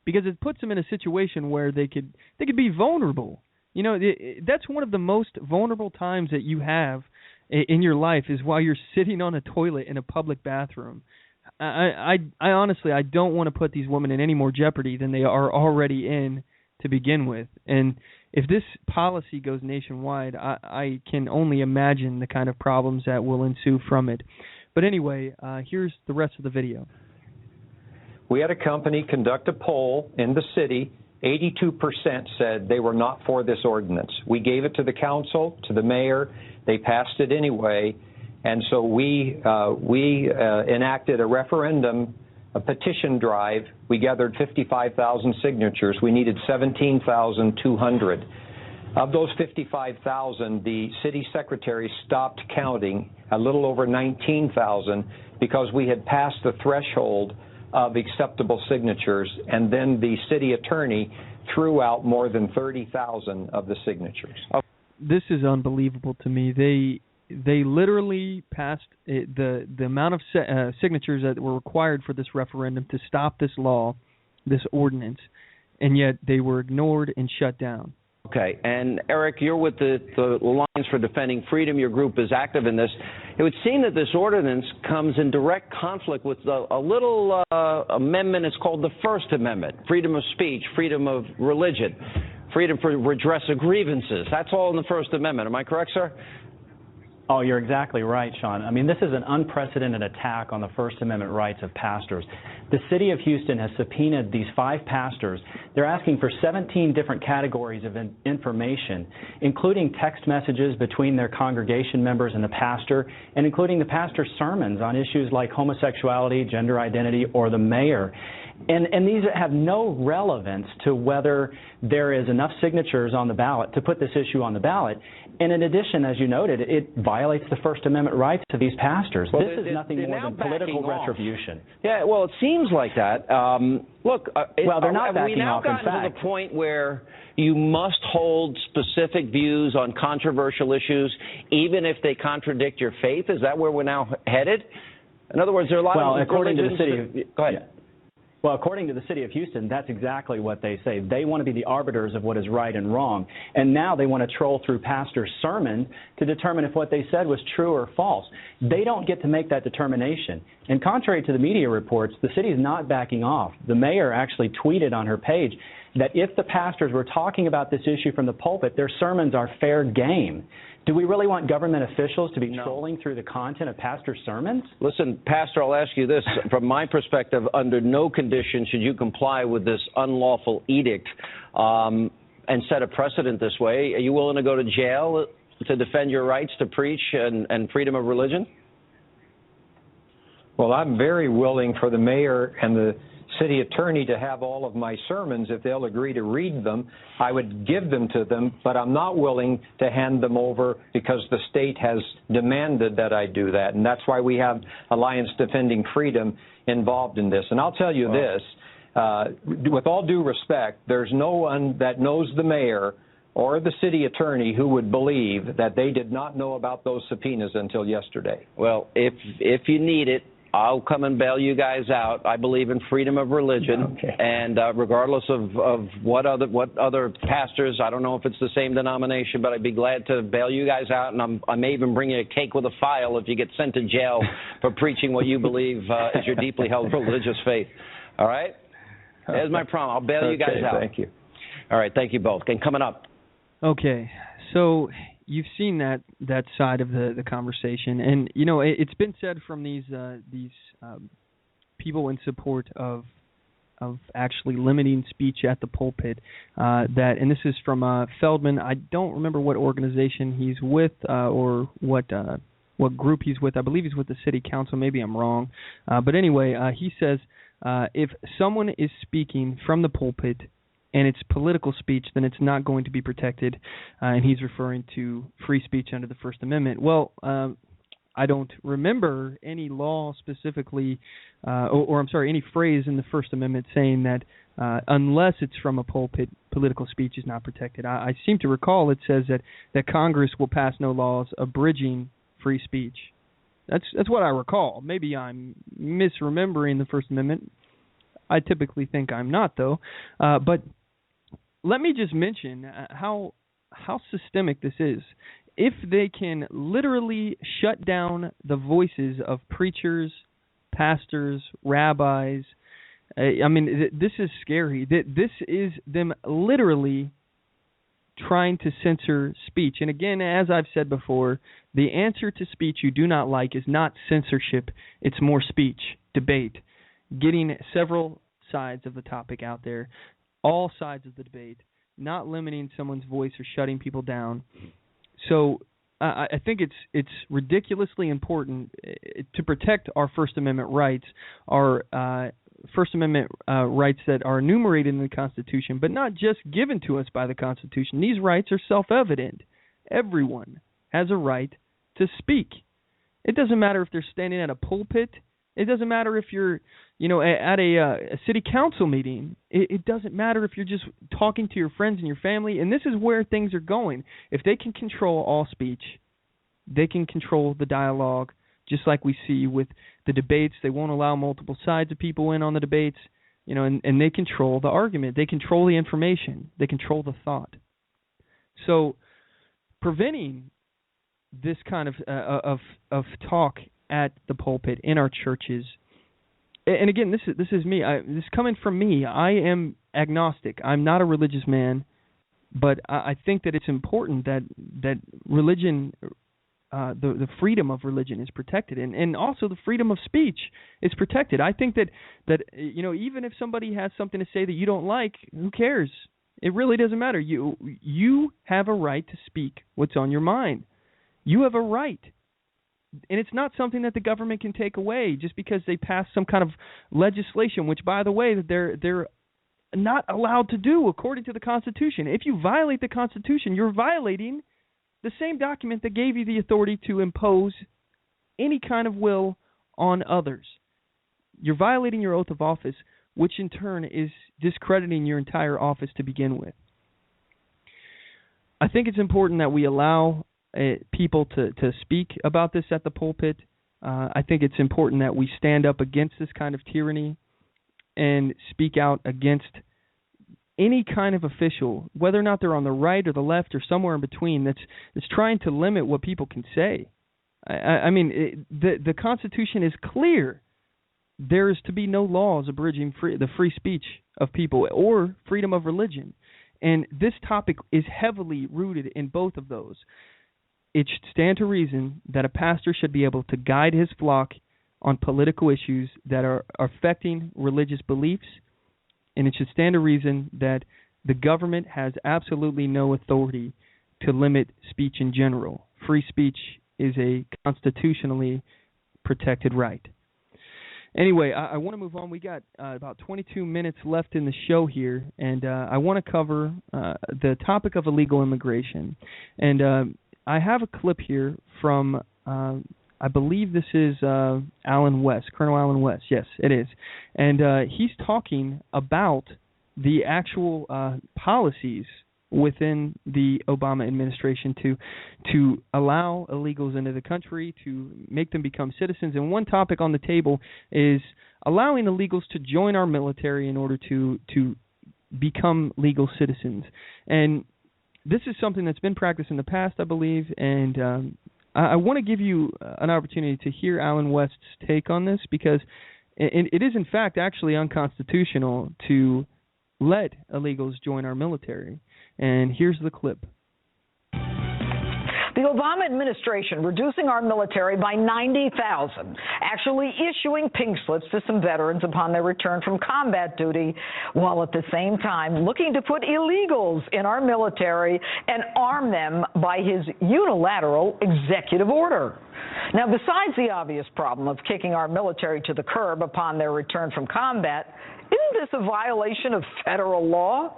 because it puts them in a situation where they could be vulnerable. That's one of the most vulnerable times that you have in your life, is while you're sitting on a toilet in a public bathroom. I honestly, I don't want to put these women in any more jeopardy than they are already in to begin with. And if this policy goes nationwide, I can only imagine the kind of problems that will ensue from it. But anyway, here's the rest of the video. We had a company conduct a poll in the city. 82% said they were not for this ordinance. We gave it to the council, to the mayor. They passed it anyway. And so we enacted a referendum, a petition drive. We gathered 55,000 signatures. We needed 17,200. Of those 55,000, the city secretary stopped counting a little over 19,000 because we had passed the threshold of acceptable signatures, and then the city attorney threw out more than 30,000 of the signatures. This is unbelievable to me. They literally passed the amount of signatures that were required for this referendum to stop this law, this ordinance, and yet they were ignored and shut down. Okay, and Eric, you're with the Alliance for Defending Freedom. Your group is active in this. It would seem that this ordinance comes in direct conflict with a little amendment. It's called the First Amendment: freedom of speech, freedom of religion, freedom for redress of grievances. That's all in the First Amendment. Am I correct, sir? Oh, you're exactly right, Sean. I mean, this is an unprecedented attack on the First Amendment rights of pastors. The city of Houston has subpoenaed these 5 pastors. They're asking for 17 different categories of information, including text messages between their congregation members and the pastor, and including the pastor's sermons on issues like homosexuality, gender identity, or the mayor. And these have no relevance to whether there is enough signatures on the ballot to put this issue on the ballot. And in addition, as you noted, it violates the First Amendment rights of these pastors. Well, this is nothing more than political retribution. Yeah, well, it seems like that. Look, well, they're not backing off, in fact. Have we now gotten to the point where you must hold specific views on controversial issues, even if they contradict your faith? Is that where we're now headed? In other words, there are a lot of according to the city. Go ahead. Well, according to the city of Houston, that's exactly what they say. They want to be the arbiters of what is right and wrong. And now they want to troll through pastors' sermons to determine if what they said was true or false. They don't get to make that determination. And contrary to the media reports, the city is not backing off. The mayor actually tweeted on her page that if the pastors were talking about this issue from the pulpit, their sermons are fair game. Do we really want government officials to be trolling through the content of pastor sermons? Listen, Pastor, I'll ask you this. From my perspective, under no condition should you comply with this unlawful edict and set a precedent this way. Are you willing to go to jail to defend your rights to preach and freedom of religion? Well, I'm very willing for the mayor and the city attorney to have all of my sermons. If they'll agree to read them, I would give them to them, but I'm not willing to hand them over because the state has demanded that I do that, and that's why we have Alliance Defending Freedom involved in this. And I'll tell you this, with all due respect, there's no one that knows the mayor or the city attorney who would believe that they did not know about those subpoenas until yesterday. Well, if you need it, I'll come and bail you guys out. I believe in freedom of religion, and regardless of what other pastors, I don't know if it's the same denomination, but I'd be glad to bail you guys out, and I may even bring you a cake with a file if you get sent to jail for preaching what you believe is your deeply held religious faith. All right? There's my promise. I'll bail you guys out. Thank you. All right, thank you both. And coming up. Okay, so you've seen that side of the conversation, and you know it's been said from these people in support of actually limiting speech at the pulpit that, and this is from Feldman. I don't remember what organization he's with or what group he's with. I believe he's with the city council. Maybe I'm wrong, but anyway, he says if someone is speaking from the pulpit and it's political speech, then it's not going to be protected, and he's referring to free speech under the First Amendment. Well, I don't remember any law specifically, any phrase in the First Amendment saying that unless it's from a pulpit, political speech is not protected. I seem to recall it says that Congress will pass no laws abridging free speech. That's what I recall. Maybe I'm misremembering the First Amendment. I typically think I'm not, though. But let me just mention how systemic this is. If they can literally shut down the voices of preachers, pastors, rabbis, I mean, this is scary. This is them literally trying to censor speech. And again, as I've said before, the answer to speech you do not like is not censorship. It's more speech, debate, getting several sides of the topic out there, all sides of the debate, not limiting someone's voice or shutting people down. So I think it's ridiculously important to protect our First Amendment rights, our First Amendment rights that are enumerated in the Constitution, but not just given to us by the Constitution. These rights are self-evident. Everyone has a right to speak. It doesn't matter if they're standing at a pulpit. It doesn't matter if you're, at a city council meeting. It doesn't matter if you're just talking to your friends and your family. And this is where things are going. If they can control all speech, they can control the dialogue, just like we see with the debates. They won't allow multiple sides of people in on the debates, and they control the argument. They control the information. They control the thought. So preventing this kind of talk at the pulpit in our churches, and again, this is me. This is coming from me. I am agnostic. I'm not a religious man, but I think that it's important that religion, the freedom of religion is protected, and also the freedom of speech is protected. I think that even if somebody has something to say that you don't like, who cares? It really doesn't matter. You have a right to speak what's on your mind. You have a right. And it's not something that the government can take away just because they pass some kind of legislation, which, by the way, they're not allowed to do according to the Constitution. If you violate the Constitution, you're violating the same document that gave you the authority to impose any kind of will on others. You're violating your oath of office, which in turn is discrediting your entire office to begin with. I think it's important that we allow people to speak about this at the pulpit. I think it's important that we stand up against this kind of tyranny and speak out against any kind of official, whether or not they're on the right or the left or somewhere in between, that's trying to limit what people can say. The Constitution is clear. There is to be no laws abridging the free speech of people or freedom of religion. And this topic is heavily rooted in both of those. It should stand to reason that a pastor should be able to guide his flock on political issues that are affecting religious beliefs, and it should stand to reason that the government has absolutely no authority to limit speech in general. Free speech is a constitutionally protected right. Anyway, I want to move on. We got about 22 minutes left in the show here, and I want to cover the topic of illegal immigration. And I have a clip here from, I believe this is Allen West, Colonel Allen West. Yes, it is. And he's talking about the actual policies within the Obama administration to allow illegals into the country, to make them become citizens. And one topic on the table is allowing illegals to join our military in order to become legal citizens. And this is something that's been practiced in the past, I believe, and I want to give you an opportunity to hear Allen West's take on this, because it is, in fact, actually unconstitutional to let illegals join our military. And here's the clip. The Obama administration reducing our military by 90,000, actually issuing pink slips to some veterans upon their return from combat duty, while at the same time looking to put illegals in our military and arm them by his unilateral executive order. Now, besides the obvious problem of kicking our military to the curb upon their return from combat, isn't this a violation of federal law?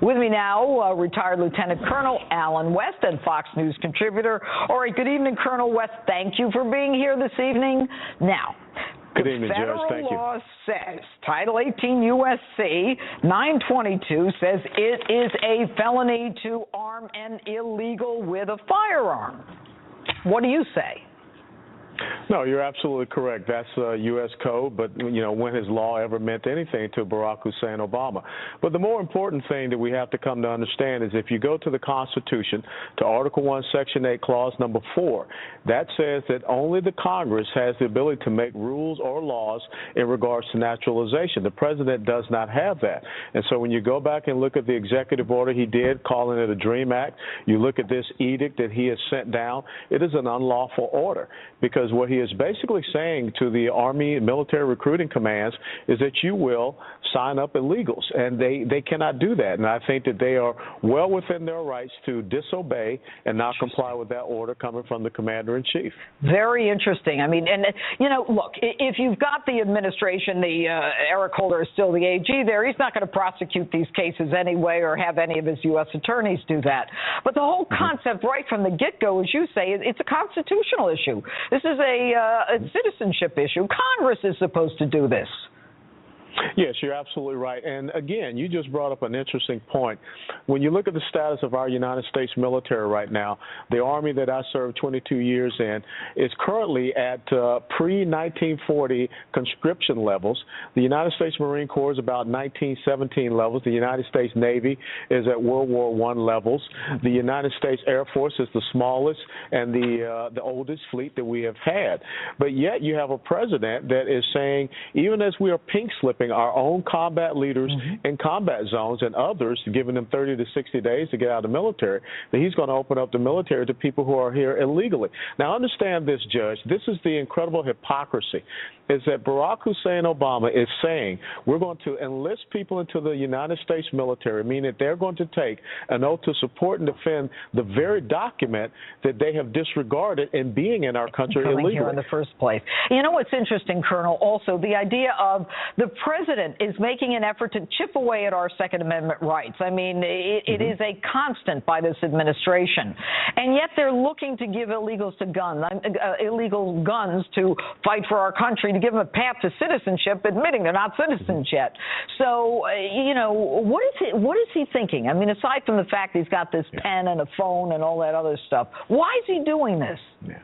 With me now, retired Lieutenant Colonel Allen West and Fox News contributor. All right, good evening, Colonel West. Thank you for being here this evening. Now, good evening, Judge. Thank you. Federal law says, Title 18 U.S.C. 922 says it is a felony to arm an illegal with a firearm. What do you say? No, you're absolutely correct. That's U.S. code, but, when has law ever meant anything to Barack Hussein Obama? But the more important thing that we have to come to understand is if you go to the Constitution, to Article 1, Section 8, Clause number 4, that says that only the Congress has the ability to make rules or laws in regards to naturalization. The president does not have that. And so when you go back and look at the executive order he did, calling it a DREAM Act, you look at this edict that he has sent down, it is an unlawful order, because what he is basically saying to the Army and military recruiting commands is that you will sign up illegals, and they cannot do that. And I think that they are well within their rights to disobey and not comply with that order coming from the commander-in-chief. Very interesting. I mean, and, look, if you've got the administration, Eric Holder is still the AG there, he's not going to prosecute these cases anyway or have any of his U.S. attorneys do that. But the whole concept right from the get-go, as you say, it's a constitutional issue. This is a citizenship issue. Congress is supposed to do this. Yes, you're absolutely right. And again, you just brought up an interesting point. When you look at the status of our United States military right now, the Army that I served 22 years in is currently at pre-1940 conscription levels. The United States Marine Corps is about 1917 levels. The United States Navy is at World War I levels. The United States Air Force is the smallest and the oldest fleet that we have had. But yet you have a president that is saying, even as we are pink-slipping our own combat leaders in combat zones and others, giving them 30 to 60 days to get out of the military, that he's going to open up the military to people who are here illegally. Now, understand this, Judge. This is the incredible hypocrisy, is that Barack Hussein Obama is saying we're going to enlist people into the United States military, meaning that they're going to take an oath to support and defend the very document that they have disregarded in being in our country illegally. Here in the first place. You know what's interesting, Colonel, also the idea of the president is making an effort to chip away at our Second Amendment rights. I mean, it is a constant by this administration. And yet they're looking to give illegal guns to fight for our country, to give them a path to citizenship, admitting they're not citizens yet. So, what is he thinking? I mean, aside from the fact he's got this pen and a phone and all that other stuff, why is he doing this? Yeah.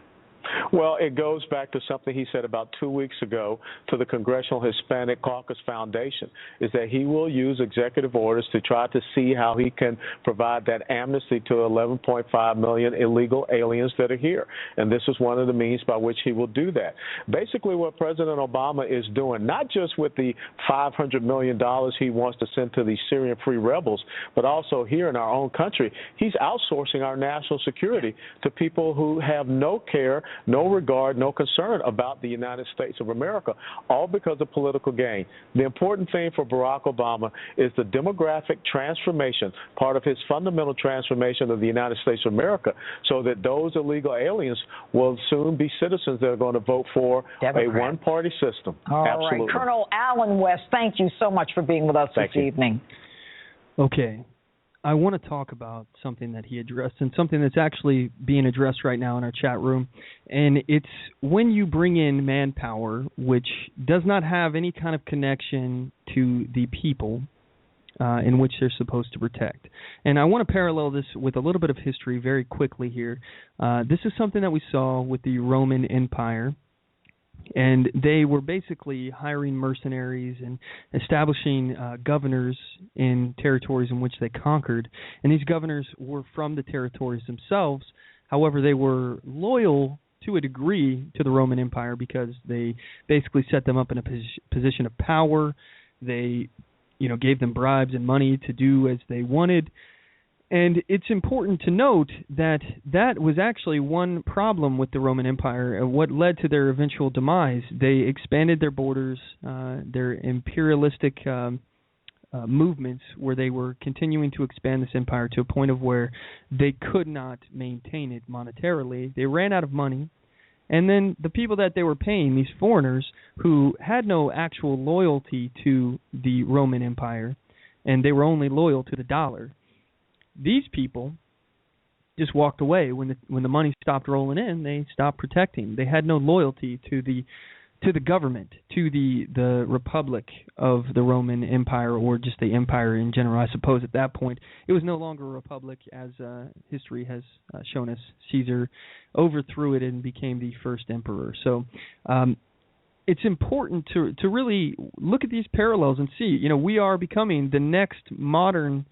Well, it goes back to something he said about 2 weeks ago to the Congressional Hispanic Caucus Foundation, is that he will use executive orders to try to see how he can provide that amnesty to 11.5 million illegal aliens that are here. And this is one of the means by which he will do that. Basically, what President Obama is doing, not just with the $500 million he wants to send to these Syrian Free Rebels, but also here in our own country, he's outsourcing our national security to people who have no care, no regard, no concern about the United States of America, all because of political gain. The important thing for Barack Obama is the demographic transformation, part of his fundamental transformation of the United States of America, so that those illegal aliens will soon be citizens that are going to vote for a one-party system. Absolutely. Right. Colonel Alan West, thank you so much for being with us this evening. Okay. I want to talk about something that he addressed and something that's actually being addressed right now in our chat room. And it's when you bring in manpower, which does not have any kind of connection to the people in which they're supposed to protect. And I want to parallel this with a little bit of history very quickly here. This is something that we saw with the Roman Empire. And they were basically hiring mercenaries and establishing governors in territories in which they conquered. And these governors were from the territories themselves. However, they were loyal to a degree to the Roman Empire because they basically set them up in a position of power. They, gave them bribes and money to do as they wanted. And it's important to note that that was actually one problem with the Roman Empire, and what led to their eventual demise. They expanded their borders, their imperialistic movements, where they were continuing to expand this empire to a point of where they could not maintain it monetarily. They ran out of money. And then the people that they were paying, these foreigners, who had no actual loyalty to the Roman Empire, and they were only loyal to the dollar, these people just walked away when the money stopped rolling in. They stopped protecting. They had no loyalty to the to the government, to the Republic of the Roman Empire, or just the empire in general. I suppose at that point it was no longer a republic, as history has shown us. Caesar overthrew it and became the first emperor. So it's important to really look at these parallels and see, we are becoming the next modern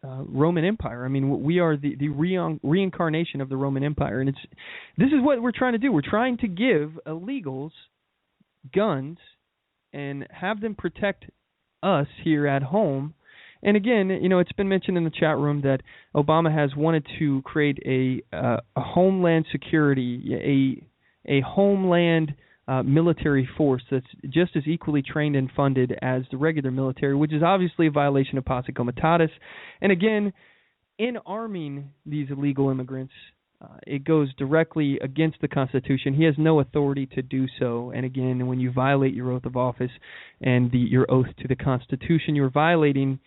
Roman Empire. I mean, we are the reincarnation of the Roman Empire, and this is what we're trying to do. We're trying to give illegals guns and have them protect us here at home. And again, it's been mentioned in the chat room that Obama has wanted to create a homeland security, a homeland military force that's just as equally trained and funded as the regular military, which is obviously a violation of Posse Comitatus. And again, in arming these illegal immigrants, it goes directly against the Constitution. He has no authority to do so. And again, when you violate your oath of office and your oath to the Constitution, you're violating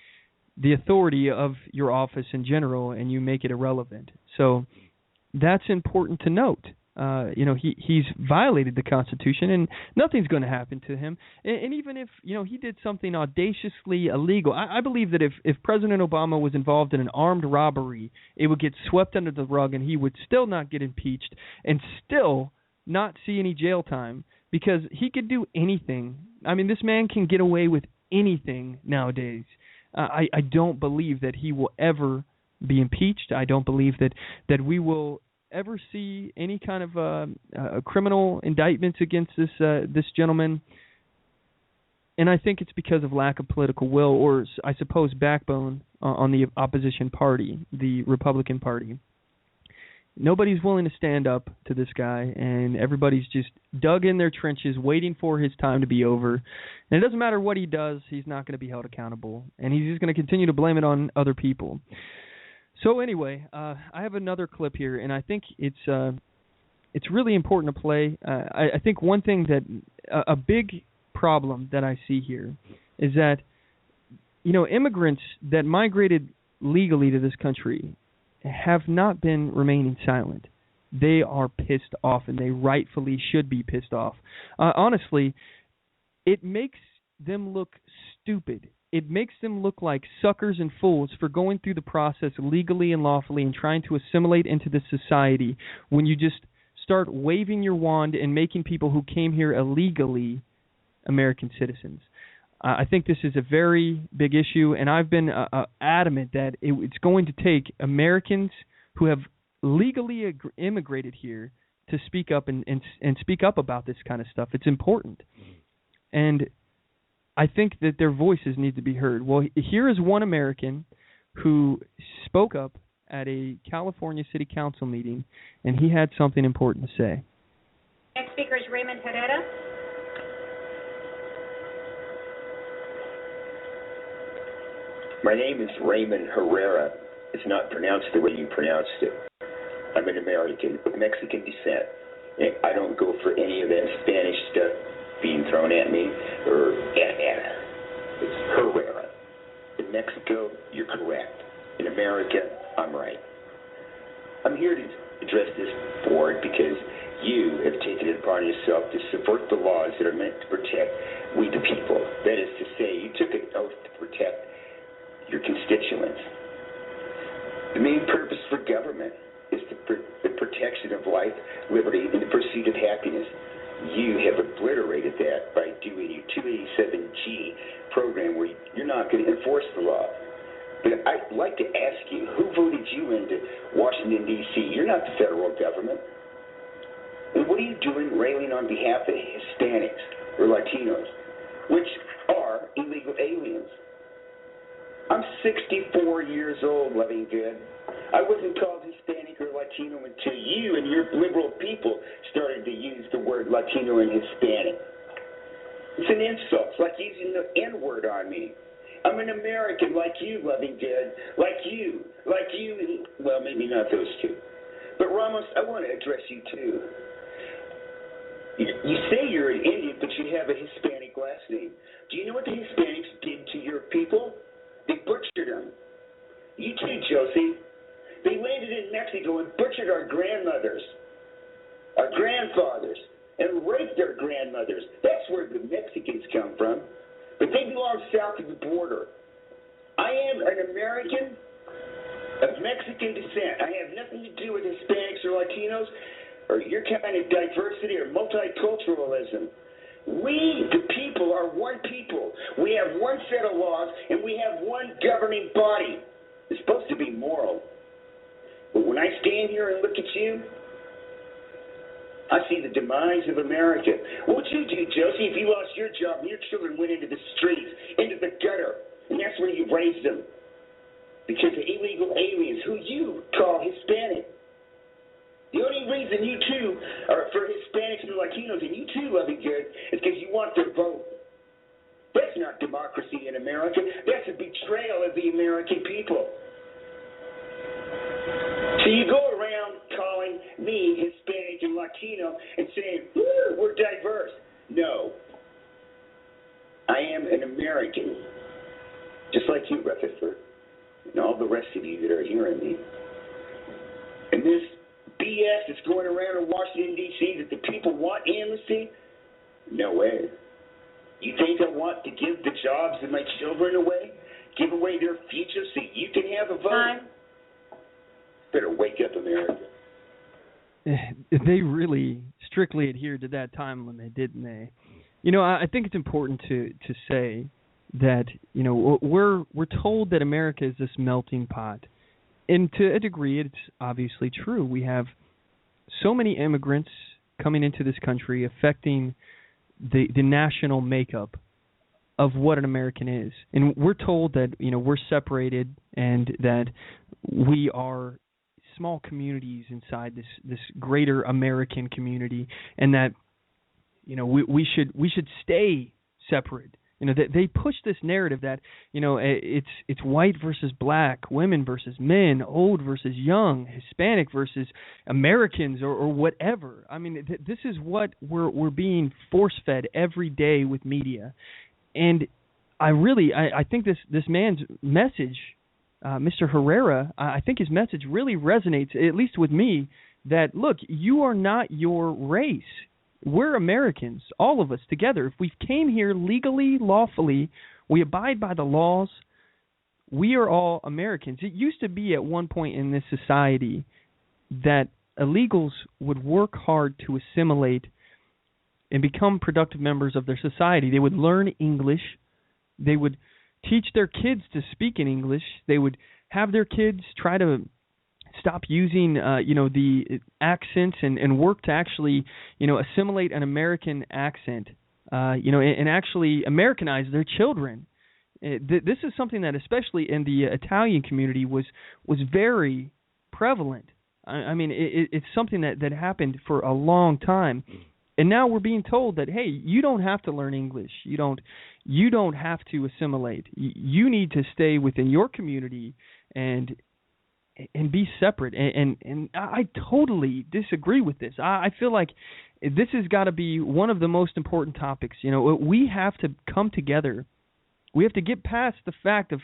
the authority of your office in general, and you make it irrelevant. So that's important to note. He's violated the Constitution, and nothing's going to happen to him. And even if, he did something audaciously illegal, I believe that if President Obama was involved in an armed robbery, it would get swept under the rug, and he would still not get impeached and still not see any jail time, because he could do anything. I mean, this man can get away with anything nowadays. I don't believe that he will ever be impeached. I don't believe that we will ever see any kind of criminal indictments against this gentleman. And I think it's because of lack of political will, or I suppose backbone on the opposition party, the Republican Party. Nobody's willing to stand up to this guy, and everybody's just dug in their trenches waiting for his time to be over. And it doesn't matter what he does, he's not going to be held accountable, and he's just going to continue to blame it on other people. So anyway, I have another clip here, and I think it's really important to play. I think one thing that a big problem that I see here is that immigrants that migrated legally to this country have not been remaining silent. They are pissed off, and they rightfully should be pissed off. Honestly, it makes them look stupid. It makes them look like suckers and fools for going through the process legally and lawfully and trying to assimilate into this society when you just start waving your wand and making people who came here illegally American citizens. I think this is a very big issue, and I've been adamant that it's going to take Americans who have legally immigrated here to speak up and speak up about this kind of stuff. It's important. And I think that their voices need to be heard. Well, here is one American who spoke up at a California City Council meeting, and he had something important to say. Next speaker is Raymond Herrera. My name is Raymond Herrera. It's not pronounced the way you pronounced it. I'm an American of Mexican descent. And I don't go for any of that Spanish stuff being thrown at me, or Ana. It's Herrera. In Mexico, you're correct. In America, I'm right. I'm here to address this board because you have taken it upon yourself to subvert the laws that are meant to protect we the people. That is to say, you took an oath to protect your constituents. The main purpose for government is the protection of life, liberty, and the pursuit of happiness. You have obliterated that by doing your 287G program where you're not going to enforce the law. But I'd like to ask you, who voted you into Washington, D.C.? You're not the federal government. And what are you doing railing on behalf of Hispanics or Latinos, which are illegal aliens? I'm 64 years old, loving good. I wasn't called Hispanic or Latino until you and your liberal people started to use the word Latino and Hispanic. It's an insult. It's like using the N-word on me. I'm an American like you, loving good. Like you. Well, maybe not those two. But Ramos, I want to address you too. You say you're an Indian, but you have a Hispanic last name. Do you know what the Hispanics did to your people? They butchered them. You too, Josie. They landed in Mexico and butchered our grandmothers, our grandfathers. grandmothers. That's where the Mexicans come from. But they belong south of the border. I am an American of Mexican descent. I have nothing to do with Hispanics or Latinos or your kind of diversity or multiculturalism. We, the people, are one people. We have one set of laws, and we have one governing body. It's supposed to be moral. But when I stand here and look at you, I see the demise of America. What would you do, Josie, if you lost your job and your children went into the streets, into the gutter, and that's where you raised them? Because of illegal aliens who you call Hispanic. The only reason you two are for Hispanics and Latinos and you two love it good is because you want their vote. That's not democracy in America. That's a betrayal of the American people. So you go around calling me Hispanic and Latino and saying, we're diverse. No. I am an American, just like you, Rutherford, and all the rest of you that are hearing me. And this BS that's going around in Washington, D.C. that the people want amnesty? No way. You think I want to give the jobs of my children away? Give away their future so you can have a vote? Time. Better wake up, America. They really strictly adhered to that time limit, didn't they? You know, I think it's important to say that, you know, we're told that America is this melting pot. And to a degree, it's obviously true. We have so many immigrants coming into this country affecting the national makeup of what an American is. And we're told that, you know, we're separated and that we are small communities inside this greater American community, and that, you know, we should stay separate. You know, they push this narrative that, you know, it's white versus black, women versus men, old versus young, Hispanic versus Americans, or whatever. I mean, this is what we're being force-fed every day with media. And I think this man's message, Mr. Herrera, I think his message really resonates, at least with me, that, look, you are not your race. We're Americans, all of us together. If we came here legally, lawfully, we abide by the laws, we are all Americans. It used to be at one point in this society that illegals would work hard to assimilate and become productive members of their society. They would learn English. They would teach their kids to speak in English. They would have their kids try to stop using, the accents and work to actually, assimilate an American accent, and actually Americanize their children. This is something that, especially in the Italian community, was very prevalent. I mean, it's something that happened for a long time. And now we're being told that, hey, you don't have to learn English. You don't have to assimilate. You need to stay within your community and be separate. And I totally disagree with this. I feel like this has got to be one of the most important topics. You know, we have to come together. We have to get past the fact of,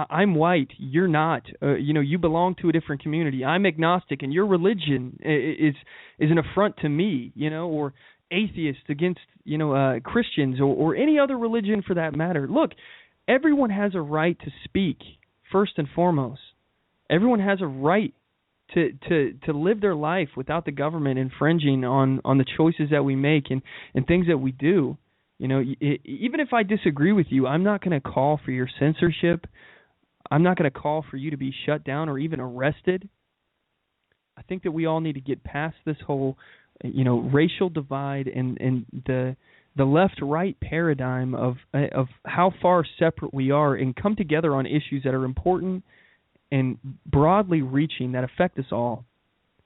I'm white, you're not. You belong to a different community. I'm agnostic, and your religion is an affront to me, or atheist against, Christians or any other religion for that matter. Look, everyone has a right to speak, first and foremost. Everyone has a right to live their life without the government infringing on the choices that we make and things that we do. Even if I disagree with you, I'm not going to call for your censorship. I'm not going to call for you to be shut down or even arrested. I think that we all need to get past this whole, racial divide and the left-right paradigm of how far separate we are and come together on issues that are important and broadly reaching that affect us all.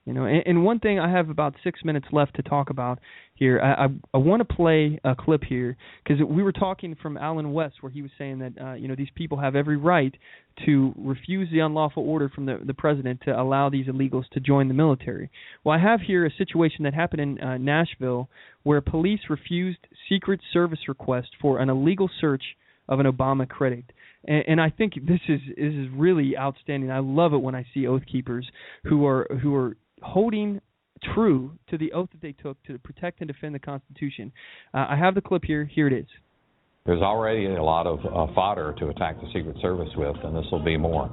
And one thing, I have about 6 minutes left to talk about here. I want to play a clip here because we were talking from Alan West where he was saying that, these people have every right to refuse the unlawful order from the president to allow these illegals to join the military. Well, I have here a situation that happened in Nashville where police refused Secret Service request for an illegal search of an Obama critic. And I think this is really outstanding. I love it when I see Oath Keepers who are holding true to the oath that they took to protect and defend the Constitution. I have the clip here. Here it is. There's already a lot of fodder to attack the Secret Service with, and this will be more.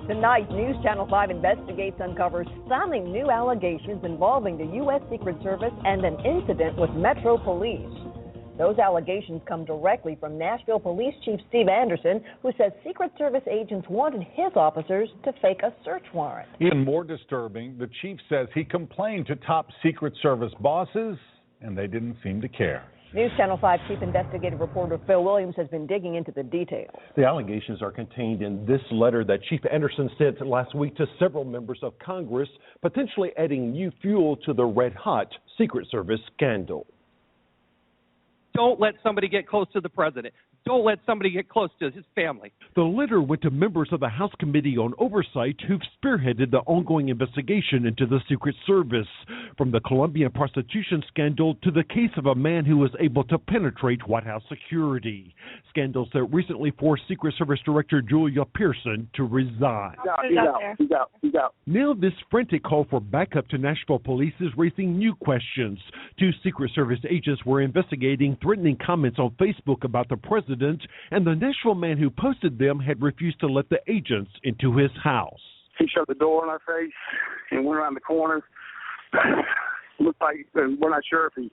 Tonight, News Channel 5 Investigates uncovers stunning new allegations involving the U.S. Secret Service and an incident with Metro Police. Those allegations come directly from Nashville Police Chief Steve Anderson, who says Secret Service agents wanted his officers to fake a search warrant. Even more disturbing, the chief says he complained to top Secret Service bosses, and they didn't seem to care. News Channel 5 Chief Investigative Reporter Phil Williams has been digging into the details. The allegations are contained in this letter that Chief Anderson sent last week to several members of Congress, potentially adding new fuel to the red-hot Secret Service scandal. Don't let somebody get close to the president. Don't let somebody get close to his family. The letter went to members of the House Committee on Oversight who've spearheaded the ongoing investigation into the Secret Service, from the Colombian prostitution scandal to the case of a man who was able to penetrate White House security. Scandals that recently forced Secret Service Director Julia Pearson to resign. He's out. Now this frantic call for backup to Nashville police is raising new questions. 2 Secret Service agents were investigating threatening comments on Facebook about the president, and the Nashville man who posted them had refused to let the agents into his house. He shut the door in our face and went around the corner. Looked like, we're not sure if he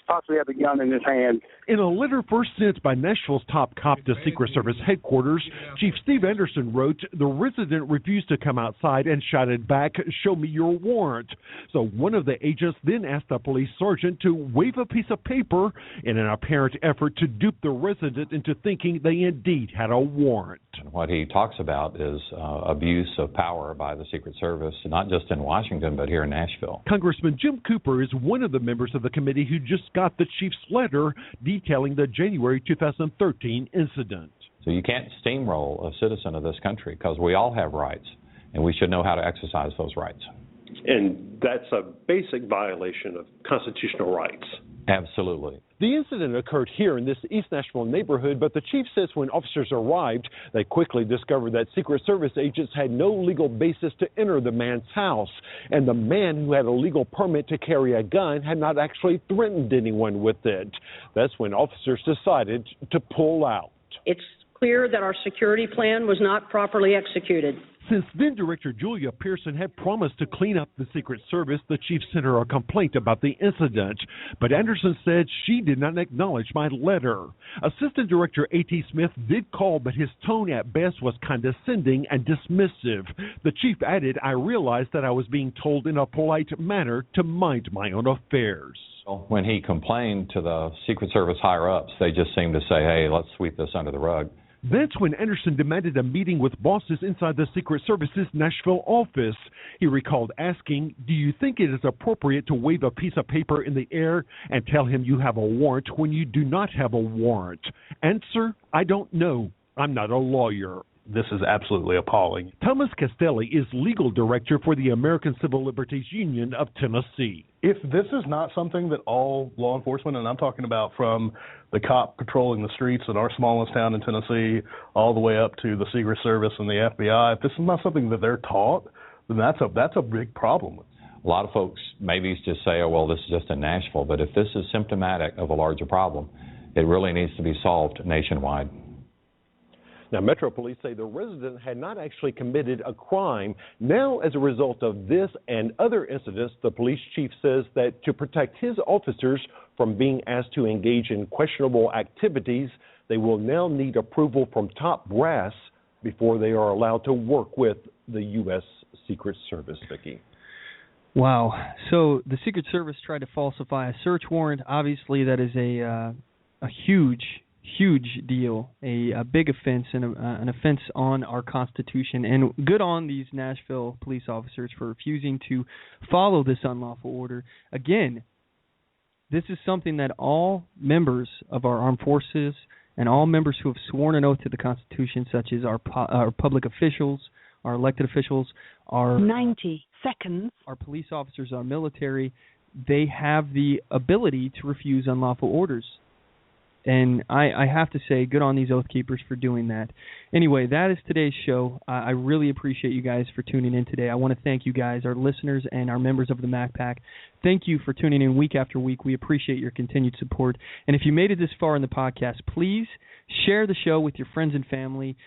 possibly had the gun in his hand. In a letter first sent by Nashville's top cop to Secret Service headquarters, Chief Steve Anderson wrote, the resident refused to come outside and shouted back, "Show me your warrant." So one of the agents then asked the police sergeant to wave a piece of paper in an apparent effort to dupe the resident into thinking they indeed had a warrant. What he talks about is abuse of power by the Secret Service, not just in Washington, but here in Nashville. Congressman Jim Cooper is one of the members of the committee who just got the chief's letter detailing the January 2013 incident. So you can't steamroll a citizen of this country, because we all have rights, and we should know how to exercise those rights. And that's a basic violation of constitutional rights. Absolutely. The incident occurred here in this East Nashville neighborhood, but the chief says when officers arrived, they quickly discovered that Secret Service agents had no legal basis to enter the man's house, and the man who had a legal permit to carry a gun had not actually threatened anyone with it. That's when officers decided to pull out. It's clear that our security plan was not properly executed. Since then Director Julia Pearson had promised to clean up the Secret Service, the chief sent her a complaint about the incident. But Anderson said she did not acknowledge my letter. Assistant Director A.T. Smith did call, but his tone at best was condescending and dismissive. The chief added, I realized that I was being told in a polite manner to mind my own affairs. When he complained to the Secret Service higher-ups, they just seemed to say, hey, let's sweep this under the rug. That's when Anderson demanded a meeting with bosses inside the Secret Service's Nashville office. He recalled asking, do you think it is appropriate to wave a piece of paper in the air and tell him you have a warrant when you do not have a warrant? Answer, I don't know. I'm not a lawyer. This is absolutely appalling. Thomas Castelli is legal director for the American Civil Liberties Union of Tennessee. If this is not something that all law enforcement, and I'm talking about from the cop patrolling the streets in our smallest town in Tennessee all the way up to the Secret Service and the FBI, if this is not something that they're taught, then that's a big problem. A lot of folks maybe just say, oh, well, this is just in Nashville, but if this is symptomatic of a larger problem, it really needs to be solved nationwide. Now, Metro Police say the resident had not actually committed a crime. Now, as a result of this and other incidents, the police chief says that to protect his officers from being asked to engage in questionable activities, they will now need approval from top brass before they are allowed to work with the U.S. Secret Service, Vicki. Wow. So the Secret Service tried to falsify a search warrant. Obviously, that is a huge deal, a big offense, and an offense on our Constitution. And good on these Nashville police officers for refusing to follow this unlawful order. Again, this is something that all members of our armed forces and all members who have sworn an oath to the Constitution, such as our public officials, our elected officials, our 90 seconds, our police officers, our military, they have the ability to refuse unlawful orders. And I have to say, good on these Oath Keepers for doing that. Anyway, that is today's show. I really appreciate you guys for tuning in today. I want to thank you guys, our listeners and our members of the Mack Pack. Thank you for tuning in week after week. We appreciate your continued support. And if you made it this far in the podcast, please share the show with your friends and family.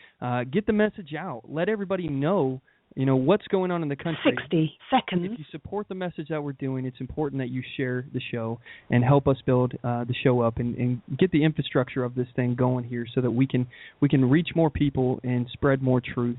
Get the message out. Let everybody know what's going on in the country. 60 seconds. If you support the message that we're doing, it's important that you share the show and help us build the show up and get the infrastructure of this thing going here so that we can reach more people and spread more truth.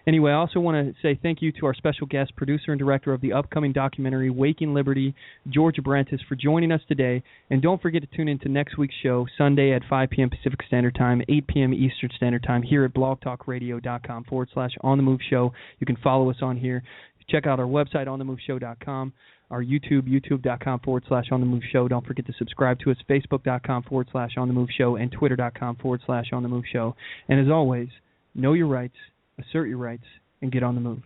Anyway, I also want to say thank you to our special guest, producer and director of the upcoming documentary, Waking Liberty, George Abrantes, for joining us today. And don't forget to tune in to next week's show, Sunday at 5 p.m. Pacific Standard Time, 8 p.m. Eastern Standard Time, here at blogtalkradio.com/OnTheMoveShow. You can follow us on here. Check out our website, OnTheMoveShow.com. Our YouTube, youtube.com/OnTheMoveShow. Don't forget to subscribe to us, Facebook.com/OnTheMoveShow, and Twitter.com/OnTheMoveShow. And as always, know your rights, assert your rights, and get on the move.